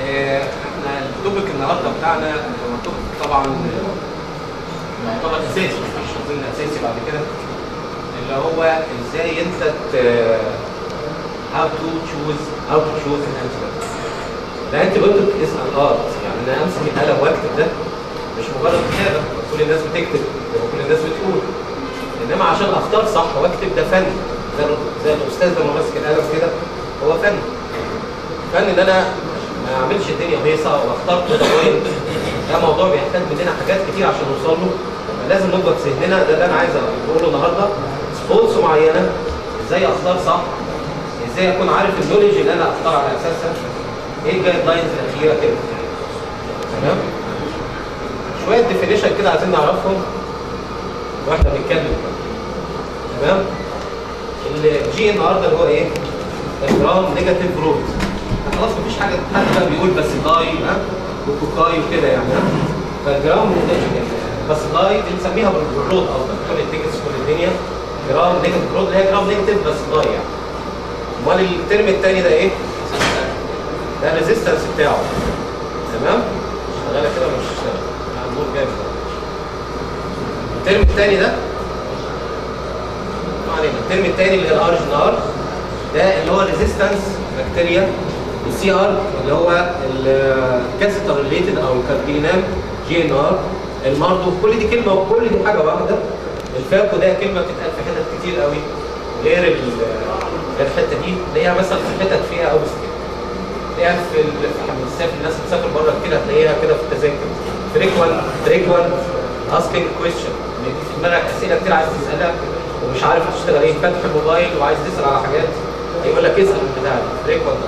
احنا التوبيك النهارده بتاعنا هو توبيك طبعا يعتبر اساسي، مفيش اظن اساسي بعد كده، اللي هو ازاي انت how to choose an antibiotic. الانتيبيوتيك از ان ارت، يعني انا امسك القلم واكتب ده مش مجرد كتابه، كل الناس بتكتب وكل الناس بتقول، انما عشان اختار صح واكتب ده فن، زي الاستاذ لما ماسك القلم كده هو فن ان انا ما اعملش الدنيا هيصه واختار كده بوينت. ده موضوع بيحتاج مننا حاجات كتير عشان نوصل له، لازم نبقى في ذهننا. ده اللي انا عايز اقوله النهارده، سبوتس معينه، ازاي اختار صح، ازاي اكون عارف النولج اللي انا اختار على اساسها، ايه الجايد لاينز الاخيره كده. تمام؟ شويه ديفينيشن كده عايزين نعرفهم واحنا بنتكلم. تمام؟ الجي النهارده اللي هو ايه؟ الجرام نيجاتيف روت. خلاص مفيش حاجه حد بقى بيقول بس داي وكوكاي وكده يعني فالجرام بس داي دي بنسميها بالروت افضل، كل التيكتس كل الدنيا جرام نيجاتيف روت اللي هي جرام نيجاتيف بس داي يعني. امال الترم الثاني ده ايه؟ ده الريزيستنس بتاعه. تمام؟ شغاله كده ولا مش شغاله؟ النور جامد. الترم الثاني ده ما علينا، الترم الثاني اللي هي الار جي ار ده اللي هو ريزيستنس بكتيريا، السي ار اللي هو الكاسيتر ريليتد او الكاربينام جي ان ار، الماردو، كل دي كلمه وكل دي حاجه واحده. الفاكو ده كلمه بتتقال في حتت كتير قوي غير الحته دي، تلاقيها مثلا في حتت فيها اوبستكل، تلاقيها في السافر، الناس بتسافر بره كده هتلاقيها كده في التذاكر. فريكوانت اسكينج كويستشن، في دماغك اسئله كتير عايز تسالها ومش عارف تشتغل ايه، فاتح الموبايل وعايز تسال على حاجات يقول لك اسال البتاع ده فريكوانت.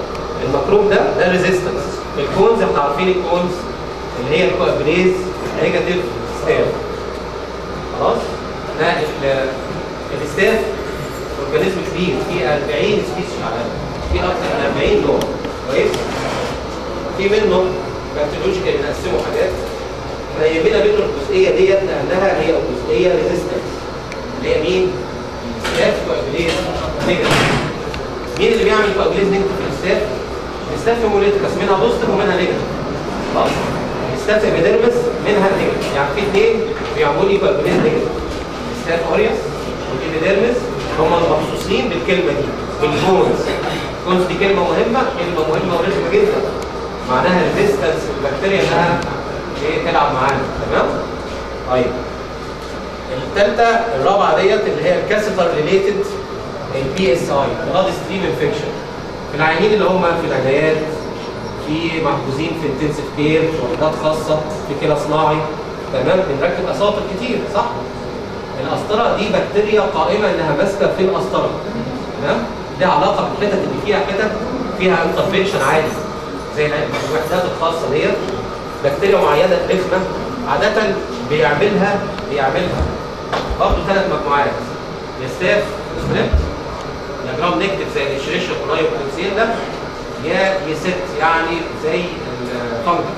المكروب ده ريزيستنس. الكونز احنا عارفين الكونز اللي هي الكوابليز نيجاتيف ستاف. خلاص؟ ده الستاف اورجانيزم كبير فيه 40 سبيسيس على الاقل، في اكثر من 40 نوع. كويس؟ في منه بكتيريولوجيكال بنقسمه حاجات فيهمنا منه الجزئيه ديت لانها هي جزئيه ريزيستنس اللي هي مين؟ الستاف كوابليز نيجاتيف. مين اللي بيعمل كوابليز نيجاتيف في الستاف؟ الستاف هيموليتيكس منها بوزيتيف ومنها نيجاتيف. خلاص؟ الستاف ايبيديرمس منها نيجاتيف، يعني في اثنين بيعملوا لي كوابليز نيجاتيف. الستاف اوريوس والايبيديرمس هم المخصوصين بالكلمه دي، بالكونز. الكونز دي كلمه مهمه ورخمه جدا. معناها ريزيستنس البكتيريا انها ايه تلعب معانا. تمام؟ طيب. الثالثه الرابعه ديت اللي هي الكاسيتر ريليتد البي اس اي، بلاد ستريم انفكشن. في العيانين اللي هم في العنايات، في محجوزين في انتنسيف كير، في وحدات خاصه، في كلى صناعي. تمام؟ بنركب اساطر كتير صح؟ القسطره دي بكتيريا قائمه انها ماسكه في القسطره. تمام؟ ليها علاقه بالحتت اللي فيها انترفنشن عالي زي الوحدات الخاصه ديت. بكتيريا معينه رخمه عاده بيعملها برضه 3 مجموعات: الستاف سبريبت، يا جرام نيجاتيف زي الاشريشيا كولاي وكونسيل ده، يا يست يعني زي الفنجل،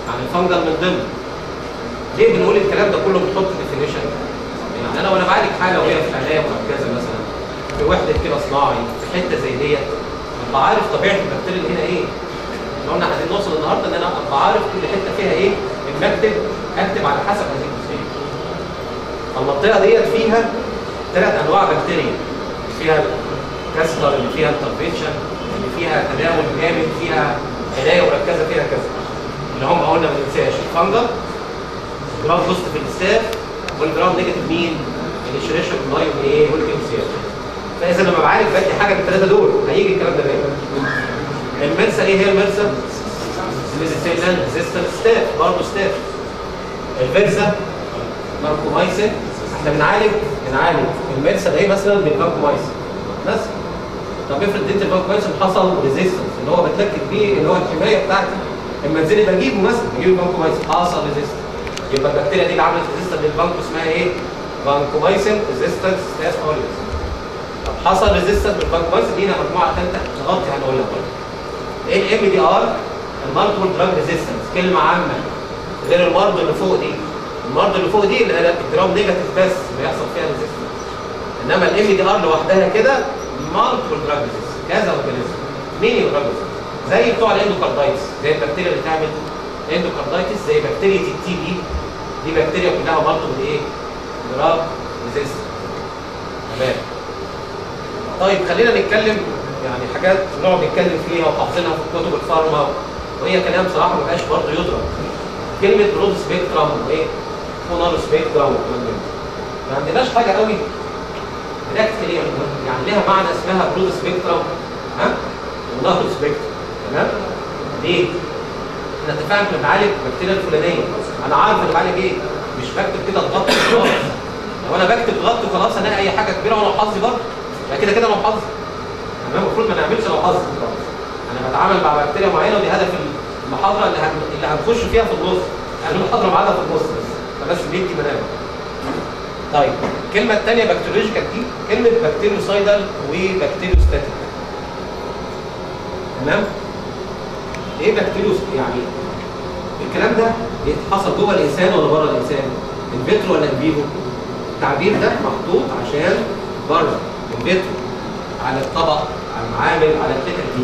يعني الفنجل من ضمن. ليه بنقول الكلام ده كله بنحط ديفينيشن؟ يعني انا وانا بعالج حاله وهي في عنايه مركزه مثلا في وحده كلى صناعي في حته زي ديت، ابقى عارف طبيعه البكتيريا اللي هنا ايه. احنا قلنا عايزين نوصل النهارده ان انا ابقى عارف كل حته فيها ايه، اكتب على حسب هذه الجزئيه. المنطقه ديت فيها 3 انواع بكتيريا، فيها كسر اللي فيها انترفنشن، اللي فيها تداول جامد، فيها عنايه مركزه، فيها كذا. اللي هم قلنا ما ننساش الفنجل جرام بوزيتيف الستاف والجرام نيجاتيف مين؟ الاشريشن واللاي وايه؟ والكيمسيال. فاذا لما بعالج باقي حاجه من الثلاثه دول هيجي الكلام ده باين. المرسى ايه هي المرسى؟ ميزيتيلان ريزيستنت ستاف، برضه ستاف. الفيرسا ماركومايسين. احنا بنعالج المرسى ده ايه مثلا بالماركومايسين بس. طب افرض اديت الماركومايسين حصل ريزيستنس اللي هو بتلكك بيه اللي هو الحمايه بتاعتي. اما انزلي بجيبه مثلا بجيب البانكومايسين حصل ريزيستنس، يبقى البكتيريا دي اللي عملت ريزيستنس للبانكو اسمها ايه؟ بانكومايسين ريزيستنس ستاف اوريوس. طب حصل ريزيستنس للبانكومايسين دي مجموعه ثالثه نغطي هنقولها برضه. ايه الام دي ار؟ المالتيبل دراج ريزيستنس، كلمه عامه غير المرض اللي فوق دي. المرض اللي فوق دي اللي هي الجرام نيجاتيف بس بيحصل فيها ريزيستنس. انما الام دي ار لوحدها كده مالتيبل دراج ريزيستنس كذا اورجانيزم. مين الاورجانيزم؟ زي بتوع الاندوكاردايتس، زي البكتيريا اللي بتعمل اندوكاردايتس، زي بكتيريا التي بي. دي بكتيريا كلها مالتيبل ايه؟ دراج ريزيستنس. تمام. طيب خلينا نتكلم يعني حاجات نقعد نتكلم فيها وحافظينها في كتب الفارما، وهي كلام صراحه ما بقاش برضه يضرب. كلمه برود سبيكترم وايه؟ فونال سبيكترم ما عندناش حاجه قوي براكتيكال يعني ليها معنى اسمها برود سبيكترم ها؟ ونهر سبيكترم. تمام؟ ليه؟ احنا اتفقنا ان بنعالج البكتيريا الفلانيه، انا عارف انا بعالج ايه، مش بكتب كده الضغط خلاص. لو انا بكتب ضغط خلاص الاقي اي حاجه كبيره وانا حظي برضه، يبقى كده انا حظي. تمام؟ المفروض ما نعملش لو حظي خلاص. انا بتعامل مع بكتيريا معينه ودي هدف المحاضره اللي هنخش فيها في النص. يعني المحاضره معانا في النص بس بندي منابع. طيب الكلمه الثانيه بكتيريولوجيكال دي كلمه بكتيريوسايدال وبكتيريوستاتيك. تمام؟ ايه بكتيريوس يعني؟ الكلام ده حصل جوه الانسان ولا بره الانسان؟ الفيترو ولا الفيفو؟ التعبير ده محطوط عشان بره الفيترو، على الطبق، على المعامل، على الحتت دي.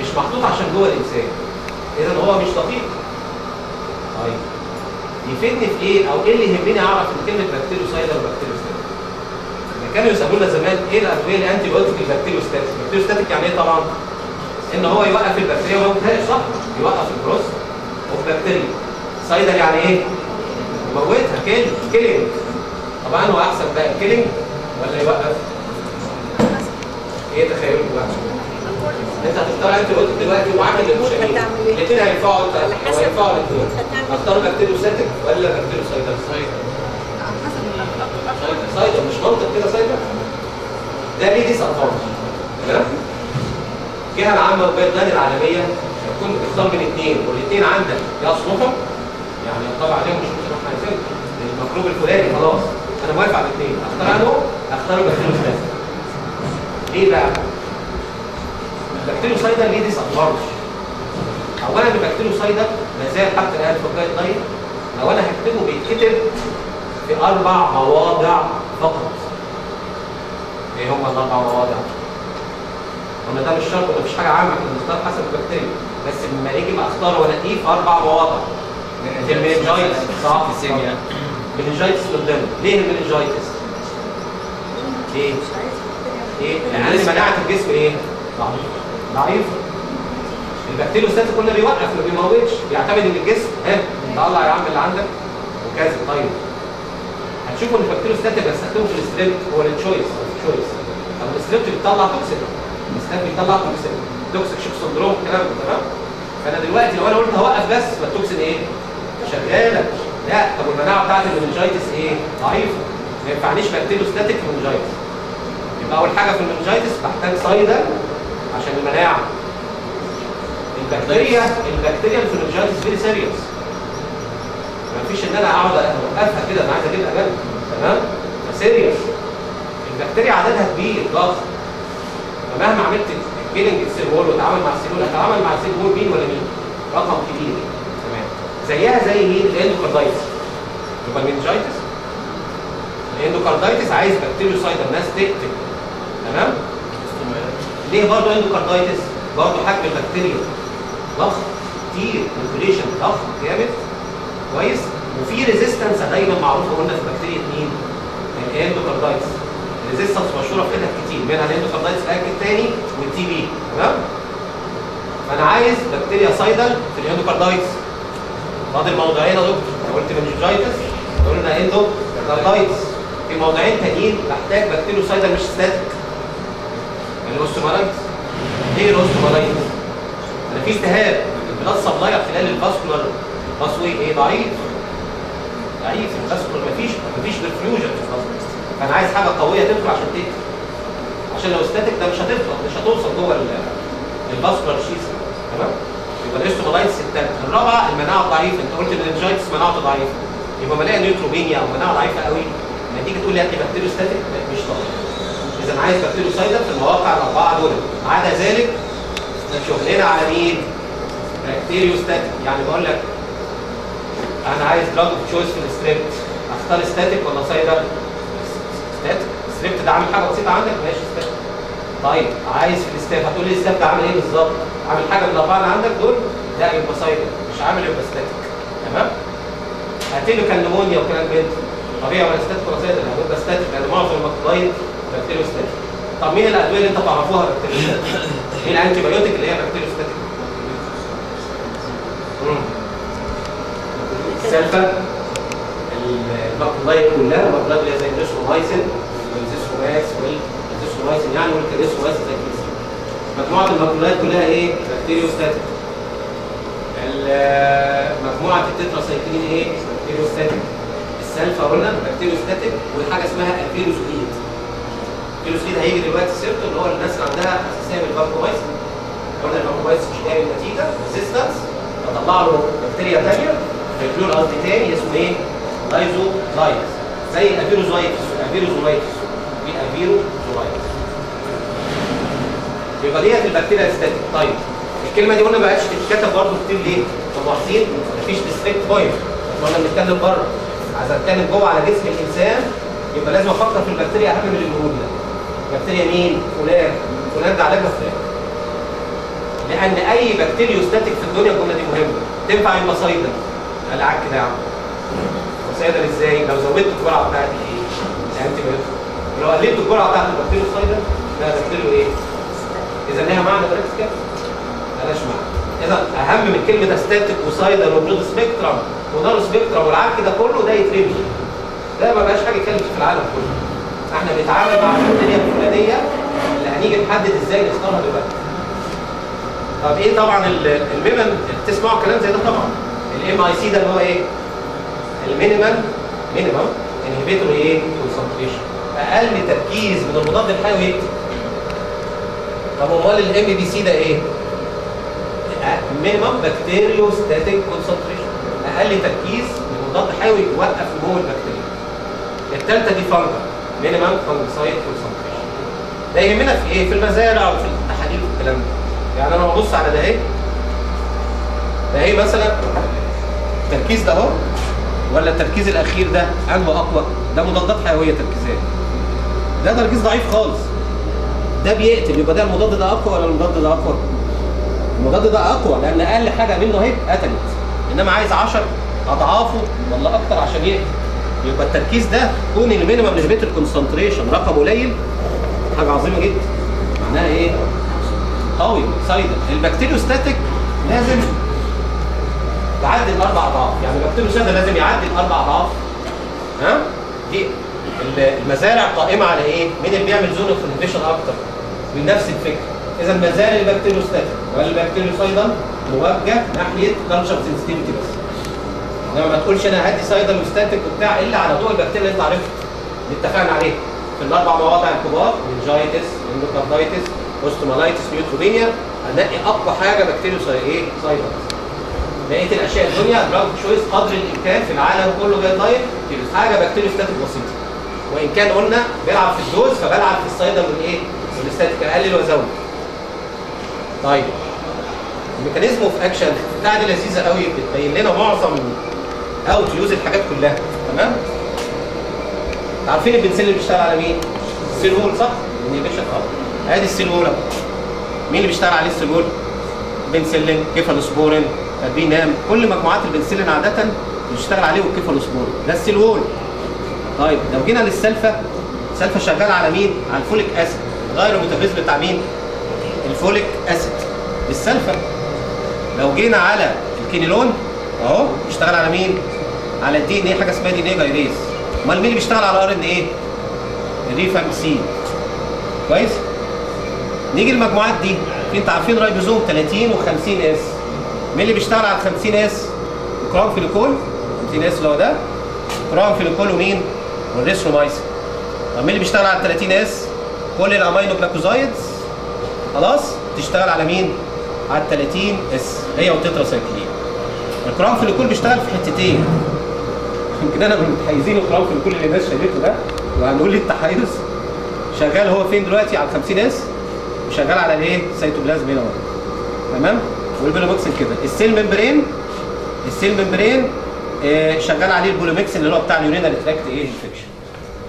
مش محطوط عشان جوه الانسان. اذا هو مش دقيق. طيب يفيدني في ايه؟ او ايه اللي يهمني اعرف ان كلمه بكتيريوسايدال وبكتيريوستاتيك؟ كانوا يسالونا زمان ايه الادويه الانتي بايوتيك البكتيريوستاتيك؟ البكتيريوستاتيك يعني ايه طبعا؟ ان هو يوقف البكتيريا وما يموتهاش، صح؟ يوقف البروس اوف بكتيريا. سايدال يعني ايه؟ يموتها، كيلينج. طبعا هو احسن بقى الكيلينج ولا يوقف؟ ايه تخيلوا بقى؟ انت هتختار انت قلت دلوقتي وعامل المشاهير الاثنين هينفعوا الاثنين. هختار بكتيريوستاتيك ولا بكتيريوسايدال؟ سايدال مش منطق كده سايدال؟ ده ليه ديس ادفانتج. تمام؟ الجهه العامه والبيضان العالميه هتكون بتختار من اثنين والاثنين عندك يصلحوا يعني يطلع عليهم مش احنا عايزين الميكروب الفلاني خلاص انا موافق على الاثنين، اختار عنه اختار بكتيريوستاتيك. ليه بقى؟ البكتيريوسايدال ليه ديس ادفانتج؟ اولا البكتيريوسايدال ما زال حتى الان في الجايد لاين لو انا هكتبه بيتكتب في 4 مواضع فقط. ايه هم ال4 مواضع؟ قلنا ده مش شرط ولا مفيش حاجه عامه، احنا بنختار حسب البكتيريا، بس لما نيجي بقى اختار وانقيه في 4 مواضع. المننجايتس صح؟ السيميا. المننجايتس من ضمن. ليه المننجايتس؟ ليه؟ لان مناعه الجسم ايه؟ ضعيف. البكتيريوستاتيك قلنا بيوقف ما بيموتش، بيعتمد ان الجسم طلع يا عم اللي عندك وكذا. طيب هتشوفوا ان البكتيريوستاتيك بستخدمه في الستريب هو التشويس او الستريب بيطلع توكسين، الستريب بيطلع توكسيك شوك سندروم الكلام ده. تمام؟ فانا دلوقتي لو انا قلت هوقف بس فالتوكسين ايه؟ شغاله. لا طب المناعه بتاعت المننجايتس ايه؟ ضعيفه. ما ينفعنيش بكتيريوستاتيك في المننجايتس. يبقى اول حاجه في المننجايتس بحتاج سايدال عشان المناعه. البكتيريا في المننجايتس فيري سيريوس. ما فيش ان انا اقعد اوقفها كده، انا عايز اجيبها جنب. تمام؟ فسيريوس. البكتيريا عددها كبير ضخم. فمهما عملت كيلينج السيل وول وتعامل مع السيل وول، هتعامل مع السيل وول مين ولا مين؟ رقم كبير. تمام؟ زيها زي مين؟ الاندوكاردايتس. يبقى المننجايتس الاندوكاردايتس عايز بكتيريوسايدال ناس تقتل. تمام؟ ليه برضه اندوكاردايتس؟ برضه حجم البكتيريا ضخم كتير، بوبوليشن ضخم جامد كويس، وفي ريزيستنس دايما معروفه قلنا في بكتيريا مين؟ الاندوكاردايتس. ريزيستنس مشهوره في حتت كتير منها الاندوكاردايتس الاكل الثاني والتي بي. تمام؟ فانا عايز بكتيريا سايدال في الاندوكاردايتس. فاضل موضوعين يا دكتور. قلت مننجايتس قلنا اندو كاردايتس. في موضوعين تانيين بحتاج بكتيريوسايدر مش ستاتيك. الاوستومالايتس. ايه الاوستومالايتس؟ انا في التهاب البلاد سبلاير خلال الفاسكولار باسوي ايه ضعيف. ضعيف الفاسكولار مفيش برفيوجن في الفاسكولار. فانا عايز حاجه قويه تدخل عشان تقتل. عشان لو ستاتيك ده مش هتدخل مش هتوصل جوه الفاسكولار شيس. تمام؟ يبقى الاوستومالايتس الثالث. الرابعه المناعه ضعيفه. انت قلت مننجايتس مناعته ضعيفه. يبقى بلاقي نيوتروبينيا او مناعه ضعيفه قوي. لما تيجي تقول لي هات لي بكتيريوستاتيك مش طبيعي. اذا عايز بكتيريوسايدر في المواقع الاربعه دول. عدا ذلك شغلنا على مين؟ بكتيريوستاتيك. يعني بقول لك انا عايز دراج اوف تشويس في الستريبت. اختار ستاتيك ولا سايدر؟ ستاتيك. الستريبت ده عامل حاجه بسيطه عندك ماشي ستاتيك. طيب عايز في الستاف هتقول لي الستاف ده عامل ايه بالظبط؟ عامل حاجه من الاربعه اللي عندك دول؟ لا يبقى سايدر. مش عامل يبقى ستاتيك. تمام؟ هاتيله كان نمونيا وكلام بنت. طبيعي ولا ستاتيك ولا سايدر؟ هيبقى ستاتيك لان معظم المكتوبايت بكتيريوستاتيك. طب مين الادويه اللي انت تعرفوها بكتيريوستاتيك؟ مين الانتي بايوتيك اللي هي بكتيريوستاتيك؟ السلفه المكتوبايت كلها المكتوبايت اللي هي زي الريسومايسين والزيسوماكس والزيسومايسين يعني والكريسومايسين زي كده. مجموعه المكتوبايت كلها ايه؟ بكتيريوستاتيك. مجموعه التتراسايكلين ايه؟ بكتيريوستاتيك. السلفه قلنا بكتيريوستاتيك والحاجه اسمها افيروسوليد. الافيروسوليد هيجي دلوقتي سيرته اللي هو الناس اللي عندها حساسيه من الفاركومايسين. قلنا الفاركومايسين مش جاي النتيجه ريزيستنس اطلع له بكتيريا ثانيه فيكلور قصدي ثاني اسمه ايه؟ لايزولايتس. زي الافيروزولايتس في افيروزولايتس. يبقى ديت البكتيريا ستاتيك. طيب الكلمه دي قلنا ما بقتش تتكتب برضه كتير ليه؟ طب ملاحظين مفيش ديستريكت بوينت. وانا بنتكلم بره عايز اتكلم جوه على جسم الانسان يبقى لازم افكر في البكتيريا اهم من المولود ده. بكتيريا مين؟ فلان ده علاجها فلان. لان اي بكتيريوستاتيك في الدنيا الجمله دي مهمه. تنفع يبقى سايدر. العك كده يا عم. سايدر ازاي؟ لو زودت الجرعه بتاعت ايه؟ انتي بايوتيك. لو قللت الجرعه بتاعت البكتيريوسايدر لا بكتيريو ايه؟ اذا ليها معنى بريكس كده؟ مالهاش معنى. اذا اهم من كلمه استاتيك وسايدر وبرود سبيكترم ودار سبيكترم والعك ده كله ده يترمي. ده ما بقاش حاجه يتكلم في العالم كله. احنا بنتعامل مع البكتيريا الفلانيه اللي هنيجي نحدد ازاي نختارها دلوقتي. طب ايه طبعا الميمن تسمعوا كلام زي ده طبعا. الام اي سي ده اللي هو ايه؟ المينيمم انهبيتور ايه؟ كونسنتريشن. اقل تركيز من المضاد الحيوي يقتل. طب امال الام بي سي ده ايه؟ مينيمم بكتيريوستاتيك كونسنتريشن. اقل تركيز من المضاد الحيوي يوقف نمو البكتيريا. الثالثه دي فانجا مينيمم فانجسايد كونسنتريشن. ده يهمنا في ايه؟ في المزارع وفي التحاليل والكلام ده. يعني انا ببص على ده اهي. ده اهي مثلا التركيز ده اهو ولا التركيز الاخير ده انه اقوى؟ ده مضادات حيويه تركيزيه. ده تركيز ضعيف خالص. ده بيقتل يبقى ده المضاد ده اقوى ولا المضاد ده اقوى؟ المضاد ده اقوى لان اقل حاجه منه اهي قتلت. انما عايز 10 اضعافه ولا اكتر عشان يقتل. يبقى التركيز ده كون المينيمم نسبه الكونسنتريشن رقم قليل حاجه عظيمه جدا. معناها ايه؟ قوي سايدر. البكتيريوستاتيك لازم يعدي الاربع اضعاف. يعني البكتيريوستاتيك لازم يعدي الاربع اضعاف. ها؟ دي المزارع قائمه على ايه؟ مين اللي بيعمل زون اوف انهبيشن اكتر؟ بنفس الفكره. اذا مازال البكتيريوستاتيك والبكتيريوسايدر موجه ناحيه كلتشر سنسيتيفيتي بس. انما ما تقولش انا هدي سايدر وستاتيك وبتاع الا على ضوء البكتيريا اللي انت عارفها اللي اتفقنا عليها في الاربع مواضع الكبار: منجايتس، اندوكاردايتس، اوستومالايتس، نيوتروبينيا. هنلاقي اقوى حاجه بكتيريوسايدر. بقيه الاشياء الدنيا دراج تشويس قدر الامكان في العالم كله جايد لاين حاجه بكتيريوستاتيك بسيطه. وان كان قلنا بيلعب في الدوز فبلعب في السايدر والايه؟ والاستاتيك اقلل وازود. طيب الميكانيزم اوف اكشن بتاع دي لذيذه قوي بتبين لنا معظم او تيوز الحاجات كلها. تمام؟ عارفين البنسلين بيشتغل على مين؟ السيل وول صح؟ الانهبيشن ادي السيل وول. مين اللي بيشتغل عليه السيل وول؟ بنسلين، كيفالوسبورين، بينام، كل مجموعات البنسلين عاده بيشتغل عليه والكيفالوسبورين ده السيل وول. طيب لو جينا للسلفه، السلفه شغاله على مين؟ على الفوليك اسيد. غير الميتابوليزم بتاع مين؟ الفوليك اسيد السلفه. لو جينا على الكينيلون اهو بيشتغل على مين؟ على الدي ان ايه حاجه اسمها دي ان ايه جايريز. امال مين اللي بيشتغل على ار ان ايه؟ الريفامبسين. كويس؟ نيجي المجموعات دي، انت عارفين رايبوزوم 30 و50 اس. مين اللي بيشتغل على 50 اس؟ الكرامفينيكول 50 اس اللي هو ده، كرامفينيكول ومين؟ والريثرومايسين. طب مين اللي بيشتغل على 30 اس؟ كل الامينو جلايكوزايدز خلاص تشتغل على مين؟ على 30 اس هي والتتراسايكلين. الكرامفينيكول بيشتغل في حتتين. يمكن انا من متحيزين الكرامفينيكول اللي الناس شالته ده وهنقول لي التحيز شغال هو فين دلوقتي على 50 اس وشغال على الايه؟ سيتوبلازم هنا برضه. تمام؟ والبوليموكسين كده. السيل ممبرين شغال عليه البوليموكسين اللي هو بتاع اليورينال تراكت ايه انفكشن.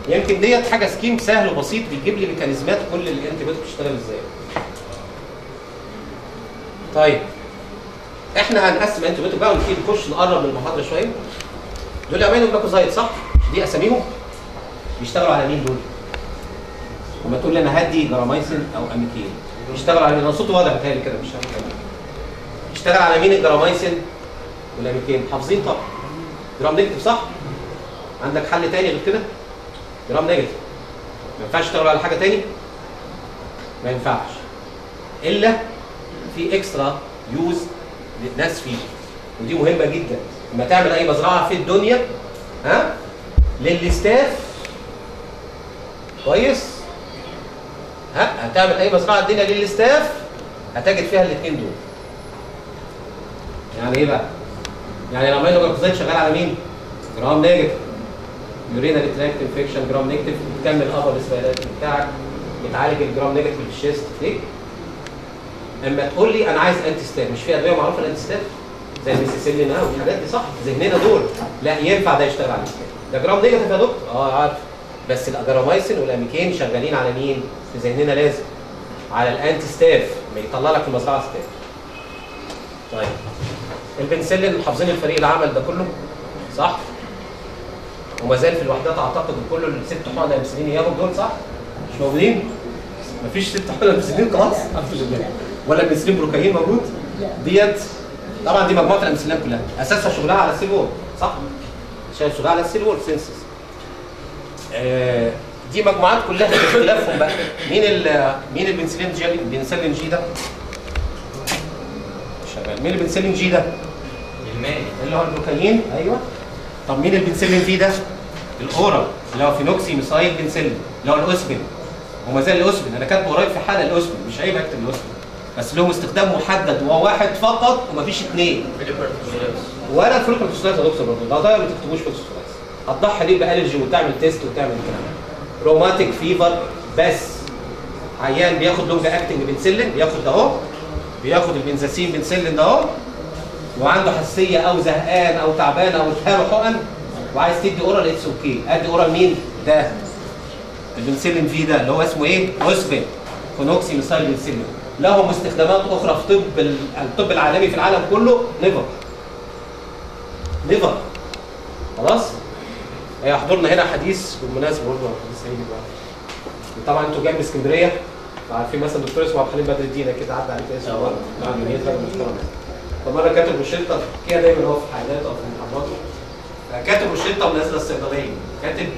يمكن ديت حاجه سكيم سهل وبسيط بيجيب لي ميكانيزمات كل الانتي بيوتيك بتشتغل ازاي. طيب احنا هنقسم انتي بيوتيك بقى ونبتدي نخش نقرب من المحاضره شويه. دول امينو جلايكوزايد صح؟ دي اساميهم بيشتغلوا على مين دول؟ لما تقول لي انا هدي جرامايسين او اميكين بيشتغلوا على مين؟ انا صوتي واضح بتهيألي كده مش عارف. بيشتغل على مين الجرامايسين والاميكين؟ حافظين طبعا. جرام نيجاتيف صح؟ عندك حل تاني غير كده؟ جرام نيجاتيف. ما ينفعش تشتغلوا على حاجه تاني؟ ما ينفعش. الا في اكسترا يوز للناس فيه. ودي مهمه جدا. لما تعمل اي مزرعه في الدنيا ها؟ للاستاف كويس؟ هتعمل اي مزرعه الدنيا للاستاف هتجد فيها الاثنين دول. يعني ايه بقى؟ يعني الامينو جلايكوزايد شغال على مين؟ جرام نيجاتيف. يورينال تراكت انفكشن جرام نيجاتيف بتكمل الابر ريسبيراتوري بتاعك بتعالج الجرام نيجاتيف في الشيست ليه؟ اما تقول لي انا عايز انتي ستاف، مش في ادويه معروفه الانتي ستاف؟ زي الميسيسيلين والحاجات دي صح؟ ذهننا دول لا ينفع ده يشتغل على الستاف. ده جرام نيجاتيف يا دكتور؟ عارف. بس الاجرامايسين والاميكين شغالين على مين؟ في ذهننا لازم على الانتي ستاف ما يطلع لك في المزرعه ستاف. طيب البنسلين حافظين الفريق اللي عمل ده كله صح؟ وما زال في الوحدات اعتقد كل الست حقن امسلين اياهم دول صح؟ مش موجودين؟ مفيش ست حقن امسلين خلاص؟ الحمد لله. ولا الامسلين بروكاين موجود؟ ديت طبعا دي مجموعه الامسلين كلها اساسها شغلها على السيل وول صح؟ شايف شغلها على السيل وول سينسس. دي مجموعات كلها باختلافهم بقى. مين البنسلين جي؟ البنسلين جي ده شغال. مين البنسلين جي ده؟ المائي اللي هو البروكاين ايوه. طب مين البنسلين في ده؟ الاورال اللي هو فينوكسي ميثايل بنسلين اللي هو الاوسبين. وما زال الاوسبين انا كاتبه قريب في حاله الاوسبين مش عيب اكتب الاوسبين بس لهم استخدام محدد وهو واحد فقط ومفيش اثنين. ولا الفلوكلوسترايز يا دكتور برضه ده ما تكتبوش فلوكلوسترايز. هتضحي ليه بالرجي وتعمل تيست وتعمل الكلام ده. روماتيك فيفر بس عيان بياخد لونج اكتنج بنسلين بياخد ده اهو بياخد البنزاسين بنسلين ده اهو وعنده حساسيه او زهقان او تعبان او اتهاله حقن وعايز تدي اورال اتس اوكي. ادي اورال مين؟ ده البنسلين في ده اللي هو اسمه ايه؟ اوسبين فينوكسي ميثايل بنسلين. لهم استخدامات اخرى في الطب العالمي في العالم كله نيفر خلاص. هيحضرنا هنا حديث بالمناسبه برضه حديث هيجي بقى. طبعا انتوا جايين من اسكندريه عارفين مثلا دكتور اسمه عبد الحليم بدر الدين اكيد عدى عليك اسمه طبعا من راجل محترم. فمره كاتب روشته كده دايما هو في حياته او في محاضراته كاتب روشته ونازله الصيدليه كاتب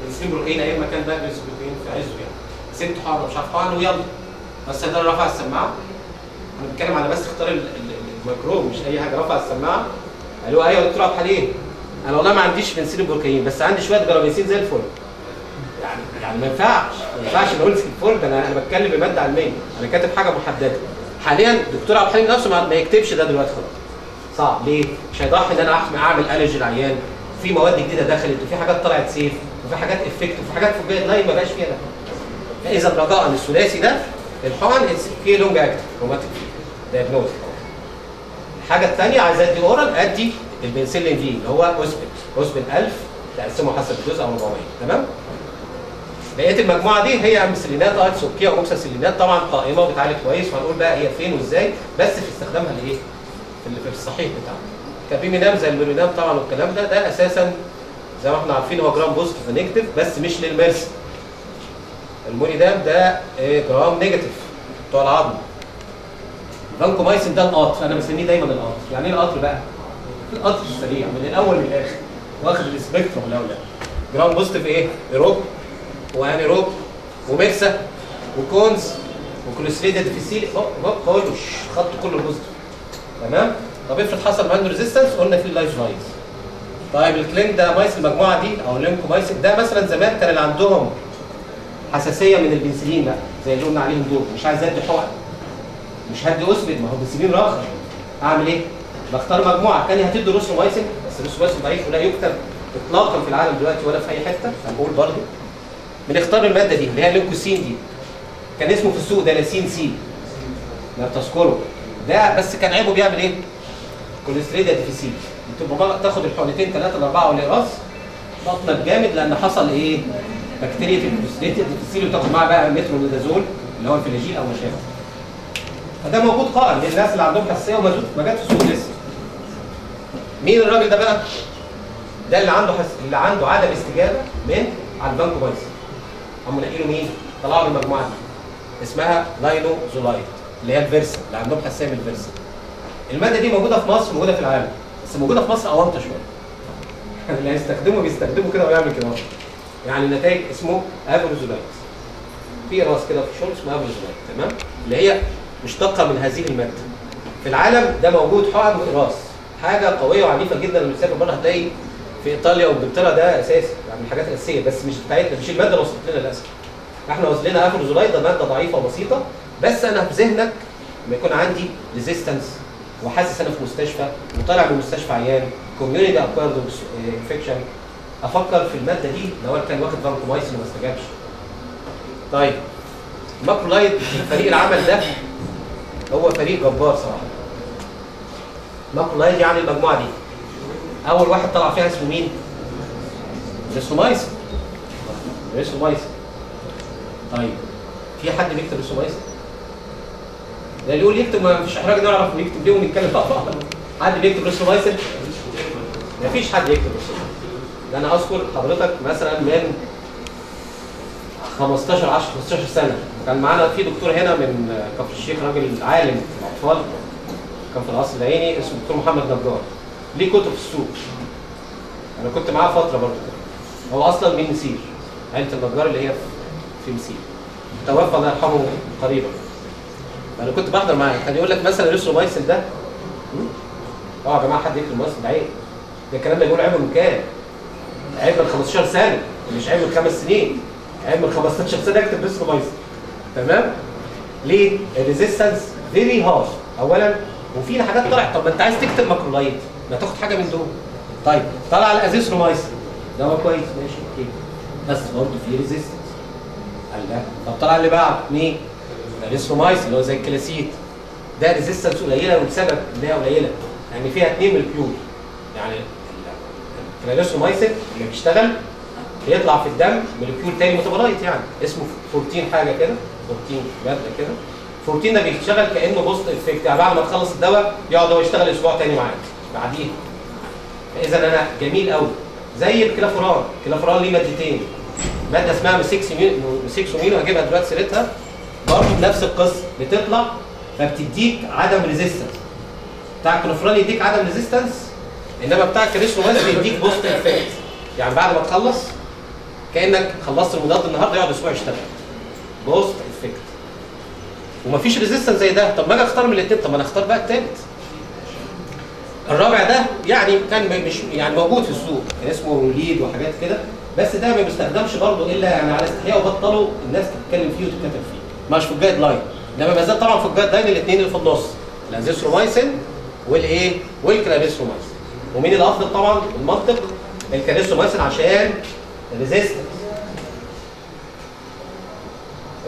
بنسلين بروكاين ايام ما كان بقى بروكاين في عزه يعني 6 حقن مش عارف حقن ويلا بس الصيدلي رفع السماعه. انا بتكلم على بس اختار الميكروب مش اي حاجه. رفع السماعه قال له ايوه يا دكتور عبد الحليم انا والله ما عنديش بنسلين بروكاين بس عندي شويه جراميسين زي الفل. يعني ما ينفعش نقول الفل ده انا بتكلم بماده علميه انا كاتب حاجه محدده. حاليا دكتور عبد الحليم نفسه ما يكتبش ده دلوقتي خلاص. صعب ليه؟ مش هيضحي ان انا اعمل الرجي العيان في مواد جديده دخلت وفي حاجات طلعت سيف وفي حاجات افكت وفي حاجات في الجايد لاين ما بقاش فيها ده. فاذا رجاء الثلاثي ده الحقن في لونج اكتف روماتيك دايجنوز. الحاجه الثانيه عايز ادي اورال ادي البنسلين في اللي هو اوسبين 1000 تقسمه حسب الدوز او 400 تمام. بقيه المجموعه دي هي امسلينات اتسوكيه واوكساسيلينات طبعا قائمه وبتعالج كويس وهنقول بقى هي فين وازاي بس في استخدامها لايه؟ في الصحيح بتاعها. كابيمينام زي الميرينام طبعا والكلام ده اساسا زي ما احنا عارفين هو جرام بوزيتيف ونيجاتيف بس مش للمرسي. المونيدام ده جرام نيجاتيف بتوع العظم. الفانكومايسين ده القطر انا بسميه دايما القطر. يعني ايه القطر بقى؟ القطر السريع من الاول للاخر. واخد السبيكتروم الاولاني. جرام بوزيتيف ايه؟ ايروب وانيروب وميكسا وكونز وكوليستريديا ديفيسيل كله خط كله بوزيتيف. تمام؟ طب افرض حصل عنده ريزيستنس قلنا في اللايف لاينز. طيب الكلين ده مايس المجموعه دي او اللينكومايسين ده مثلا زمان كان اللي عندهم حساسيه من البنسلين بقى زي اللي قلنا عليهم دول، مش عايز ادي حقن مش هدي اسبد، ما هو البنسلين راخر. اعمل ايه؟ بختار مجموعه ثانيه هتدي روسومايسين، بس الروسومايسين ضعيف ولا يكتب اطلاقا في العالم دلوقتي ولا في اي حته، انا بقول برضه بنختار الماده دي اللي هي اللينكوسين دي. كان اسمه في السوق ده لاسين سي لو تذكروا ده، بس كان عيبه بيعمل ايه؟ كوليستريديا ديفيسيل. تبقى تاخد الحقنتين 3 ل 4 ولا بطنك جامد لان حصل ايه؟ بكتيريا الكوليستريديا ديفيسيل، وتاخد معاها بقى مترونيدازول اللي هو الفلاجيل او ما شابه. فده موجود قائم للناس اللي عندهم حساسيه وما جاتش في السوق لسه. مين الراجل ده بقى؟ ده اللي عنده عدم استجابه من على الفانكومايسين. قاموا نقلوا مين؟ طلعوا من المجموعه دي اسمها لاينوزولايد اللي هي الفيرسا، اللي عندهم حساسيه من الفيرسا. الماده دي موجوده في مصر موجوده في العالم، بس موجوده في مصر اونطه شويه. اللي هيستخدمه بيستخدمه كده ويعمل كده. يعني النتائج اسمه افروزولايد. في راس كده في الشغل اسمه افروزولايد، تمام؟ اللي هي مشتقه من هذه الماده. في العالم ده موجود حقن راس، حاجه قويه وعنيفه جدا. لما تسافر بره هتلاقي في ايطاليا وانجلترا ده اساسي، يعني من الحاجات الاساسيه، بس مش بتاعتنا، مش الماده اللي وصلت لنا للاسف. احنا وصل لنا افروزولايد ده ماده ضعيفه وبسيطه، بس انا في ذهنك لما يكون عندي ريزيستنس وحاسس انا في مستشفى وطالع من مستشفى عيان كوميونيتي اكوارد انفكشن، افكر في الماده دي لو كان واخد فانكومايسين وما استجابش. طيب ماكرولايد فريق العمل ده هو فريق جبار صراحه. ماكرولايد يعني المجموعه دي اول واحد طلع فيها اسمه مين؟ ريسومايسين. ريسومايسين. طيب في حد بيكتب ريسومايسين؟ ده اللي يقول يكتب ما فيش احراج نعرف نكتب ليه ونتكلم مع بعض. حد بيكتب ريسومايسين؟ مفيش حد يكتب ريسومايسين. ده انا اذكر حضرتك مثلا من 15 10 15 سنه كان معانا في دكتور هنا من كفر الشيخ، راجل عالم في الاطفال كان في القصر العيني اسمه دكتور محمد نجار، ليه كتب في السوق. انا كنت معاه فتره برضه كده. هو اصلا من مسير، عيله النجار اللي هي في مسير، توفى الله يرحمه قريبا. انا كنت بحضر معاه، كان يقول لك مثلا ريسومايسين ده يا جماعه حد يكتب مايسين ده عيب. ده الكلام ده بيقول عيب من كام؟ عيب من 15 سنه، مش عيب من 5 سنين، عيب من 15 سنه اكتب ريسومايسين. تمام؟ ليه؟ الريزيستنس فيري هارد اولا، وفي حاجات طلعت. طب ما انت عايز تكتب ماكرولايد ما تاخد حاجه من دول. طيب طلع الازيثرومايسين ده هو كويس ماشي اوكي، بس برضه في ريزيستنس. قال لا. طب طلع اللي بعد مين؟ الازيثرومايسين اللي هو زي الكلاسيد، ده ريزيستنس قليله والسبب ان هي قليله يعني فيها 2 مولكيول. يعني الازيثرومايسين اللي بيشتغل بيطلع في الدم مولكيول تاني ميتابولايت يعني اسمه 14 حاجه كده، 14 ماده كده. 14 ده بيشتغل كانه بوست افكت، يعني بعد ما تخلص الدواء يقعد هو يشتغل اسبوع تاني معاك بعديها. فاذا انا جميل قوي زي الكلافوران. الكلافوران ليه مادتين، ماده اسمها مسيكسومين وهجيبها دلوقتي سيرتها، برضه بنفس القصه بتطلع فبتديك عدم ريزيستنس. بتاع الكلافوران يديك عدم ريزيستنس، انما بتاع الكريسومايسين بيديك بوست افكت، يعني بعد ما تخلص كانك خلصت المضاد النهارده يقعد اسبوع يشتغل بوست افكت. ومفيش ريزيستنس زي ده. طب ما اجي اختار من الاثنين، طب ما انا اختار بقى الثالث. الرابع ده يعني كان مش يعني موجود في السوق، كان اسمه روليد وحاجات كده، بس ده ما بيستخدمش برضه الا يعني على استحياء، وبطلوا الناس تتكلم فيه وتتكتب فيه. مش في الجايد لاين، انما ما زال طبعا في الجايد لاين الاثنين اللي في النص، الازيثرومايسين والايه؟ والكلاريسومايسين. ومين الافضل طبعا؟ المنطق الكلاريسومايسين عشان الريزيستنس.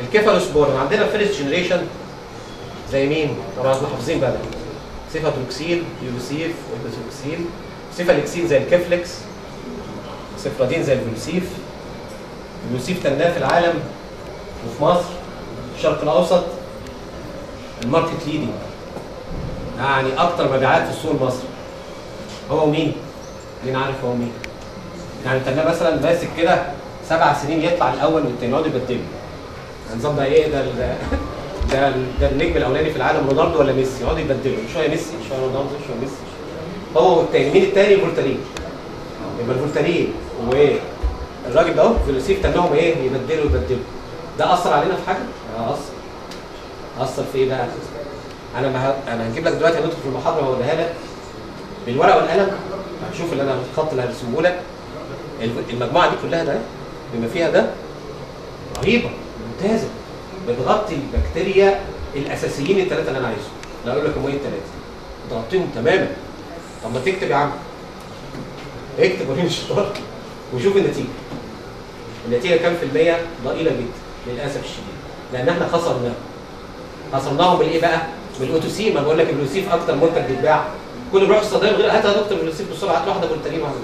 الكيفالوسبورين عندنا فيرست جنريشن زي مين؟ طبعا انتوا حافظين بقى، سيفادروكسين، يوسيف، اوبيزوكسين، سيفالكسين زي الكيفلكس، سيفرادين زي الفلوسيف. الفلوسيف تناه في العالم وفي مصر الشرق الاوسط الماركت ليدنج، يعني اكتر مبيعات في السوق المصري. هو مين؟ مين عارف هو مين؟ يعني تناه مثلا ماسك كده 7 سنين يطلع الاول والتاني يقعد يبدله. النظام ده ايه؟ ده النجم الاولاني في العالم رونالدو ولا ميسي، يقعدوا يبدلوا شويه ميسي شويه رونالدو شويه ميسي. هو والتاني، مين التاني؟ فولتارين. يبقى الفولتارين وايه الراجل ده اهو فيلوسيف تنهم ايه يبدلوا. ده اثر علينا في حاجه؟ اثر في ايه بقى؟ انا هجيب لك دلوقتي، هندخل في المحاضره وهوريها لك بالورقه والقلم، هتشوف اللي انا الخط اللي هرسمه لك. المجموعه دي كلها ده بما فيها ده رهيبه ممتازه، بتغطي البكتيريا الاساسيين الثلاثه اللي انا عايزهم. لا اقول لك هم ايه الثلاثه؟ تغطيهم تماما. طب ما تكتب يا عم، اكتب وريني الشطار وشوف النتيجه. النتيجه كام في المية؟ ضئيله جدا للاسف الشديد، لان احنا خسرناهم بالايه بقى؟ بالاوتوسين. ما بقول لك الفيلوسيف اكتر منتج بيتباع، كل بيروح الصيدليه غير هات يا دكتور الفيلوسيف بسرعه، هات له واحده فولتارين واحده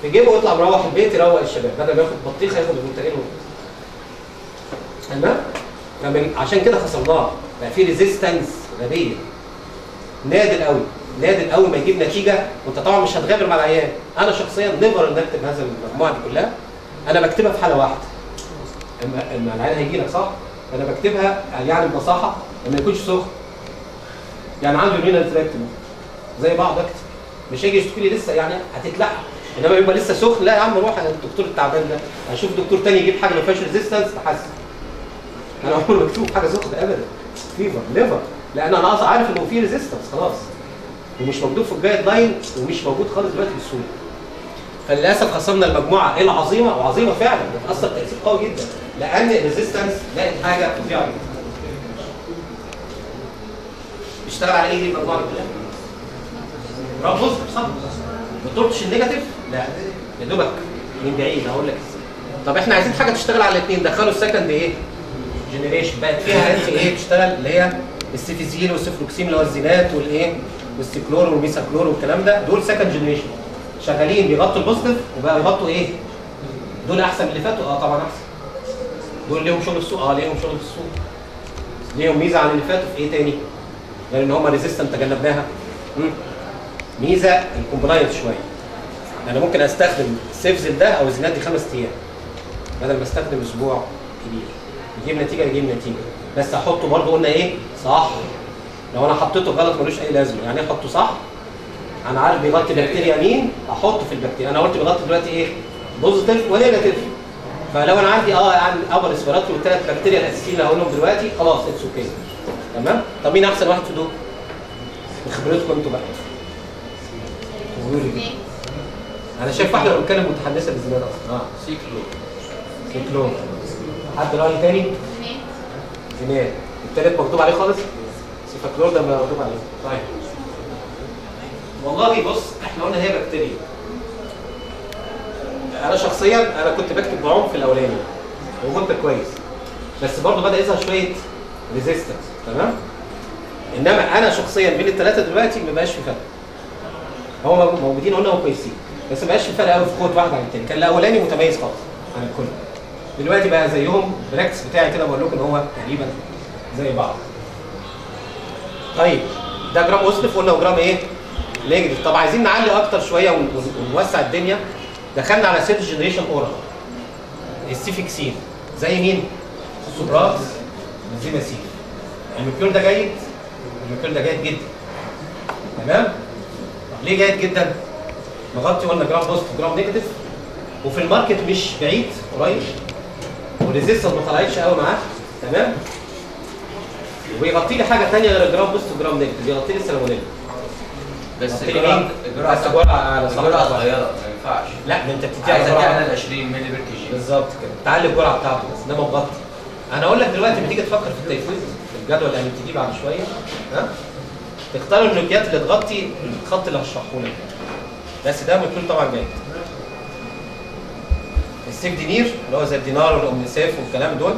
في جيبه ويطلع مروح البيت يروق الشباب، بدل ما ياخد بطيخه ياخد الفولتارين. تمام؟ عشان كده خسرناه، بقى في ريزيستنس غبيه. نادر قوي ما يجيب نتيجه، وانت طبعا مش هتغامر مع العيان. انا شخصيا نيفر ان اكتب هذا المجموعه دي كلها، انا بكتبها في حاله واحده. اما العيان هيجي لك صح؟ انا بكتبها يعني ببساطه لما يكونش سخن. يعني عنده رينال تراكتومي زي بعض اكتب، مش هيجي يشتكي لي لسه يعني هتتلقى، انما يبقى لسه سخن لا يا عم روح الدكتور التعبان ده، هشوف دكتور ثاني يجيب حاجه ما فيهاش ريزيستنس تحسن. انا عمري ما بشوف حاجه سخنه ابدا، فيفر نيفر، لان انا اصلا عارف انه في ريزيستنس خلاص، ومش موجود في الجايد لاين ومش موجود خالص دلوقتي بسهوله. فللاسف خسرنا المجموعه العظيمه، وعظيمه فعلا بتاثر تاثير قوي جدا، لان الريزيستنس بقت حاجه فظيعه جدا. بيشتغل على ايه دي المجموعه كلها؟ جرام بوزيتيف صح؟ ما تطردش النيجاتيف؟ لا يا دوبك من بعيد هقول لك ازاي. طب احنا عايزين حاجه تشتغل على الاثنين، دخلوا السكند ايه؟ جنريشن، بقت فيها انت ايه بتشتغل اللي هي السيفيزيل والسيفلوكسين اللي هو الزينات والايه؟ والسيكلور والميساكلور والكلام ده، دول سكند جنريشن شغالين بيغطوا البوزيتيف وبقى يغطوا ايه؟ دول احسن من اللي فاتوا؟ طبعا احسن. دول ليهم شغل في السوق؟ ليهم شغل في السوق. ليهم ميزه عن اللي فاتوا في ايه تاني؟ غير ان هم ريزيستنت تجنبناها. ميزه الكومبلاينس شويه. انا ممكن استخدم السيفزل ده او الزينات دي 5 ايام بدل ما استخدم اسبوع كبير. يجيب نتيجه، بس احطه برضه قلنا ايه؟ صح. لو انا حطيته غلط ملوش اي لازمه، يعني احطه صح. انا عارف بيغطي بكتيريا مين، احطه في البكتيريا. انا قلت بيغطي دلوقتي ايه؟ بوزيتيف ونيجاتيف. فلو انا عندي يعني ابر اسبيراتوري والثلاث بكتيريا الاساسيين اللي هقولهم دلوقتي خلاص اتس اوكي. تمام؟ طب مين احسن واحد في دول؟ بخبرتكم انتوا بقى. انا شايف واحده لو بتكلم متحدثه بالزيادة اصلا. سيكلور. حد راي تاني؟ زينات. التالت مكتوب عليه خالص؟ سيفاكلور ده مكتوب عليه. طيب. والله بص احنا قلنا هي بكتيريا. انا شخصيا انا كنت بكتب بعنف في الاولاني وكنت كويس، بس برضه بدا يظهر شويه ريزيستنس. تمام؟ انما انا شخصيا بين الثلاثه دلوقتي ما بقاش في فرق. هم موجودين قلنا هم كويسين، بس ما بقاش في فرق قوي في قوه واحد عن الثاني. كان الاولاني متميز خالص عن الكل. دلوقتي بقى زيهم، براكتس بتاعي كده بقول لكم ان هو تقريبا زي بعض. طيب ده جرام بوزيتيف قلنا وجرام ايه؟ نيجاتيف. طب عايزين نعلي اكتر شويه ونوسع الدنيا. دخلنا على سيرد جنريشن اورال. السيفيكسين زي مين؟ السوبراكس والزيماسين. الميكيول ده جيد؟ الميكيول ده جيد جدا. تمام؟ ليه جيد جدا؟ مغطي قلنا جرام بوزيتيف وجرام نيجاتيف، وفي الماركت مش بعيد قريب، والريزيستنس ما طلعتش قوي معاه. تمام؟ وبيغطي لي حاجه ثانيه غير الجرام بوزيتيف وجرام نيجاتيف، بيغطي لي السالمونيلا. بس جرعه صغيره ما ينفعش. لا ده انت بتديها عايز اديها 20 مللي بير كي جي بالظبط كده، تعلي الجرعه بتاعته بس، انما مغطي. انا اقول لك دلوقتي بتيجي تفكر في التيفويد في الجدول اللي هنبتدي بعد شويه، تختار النوكيات اللي تغطي الخط اللي هشرحه لك، بس ده مكتوب طبعا جيد. السيف دينير اللي هو زي الدينار والاومنيسيف والكلام دول،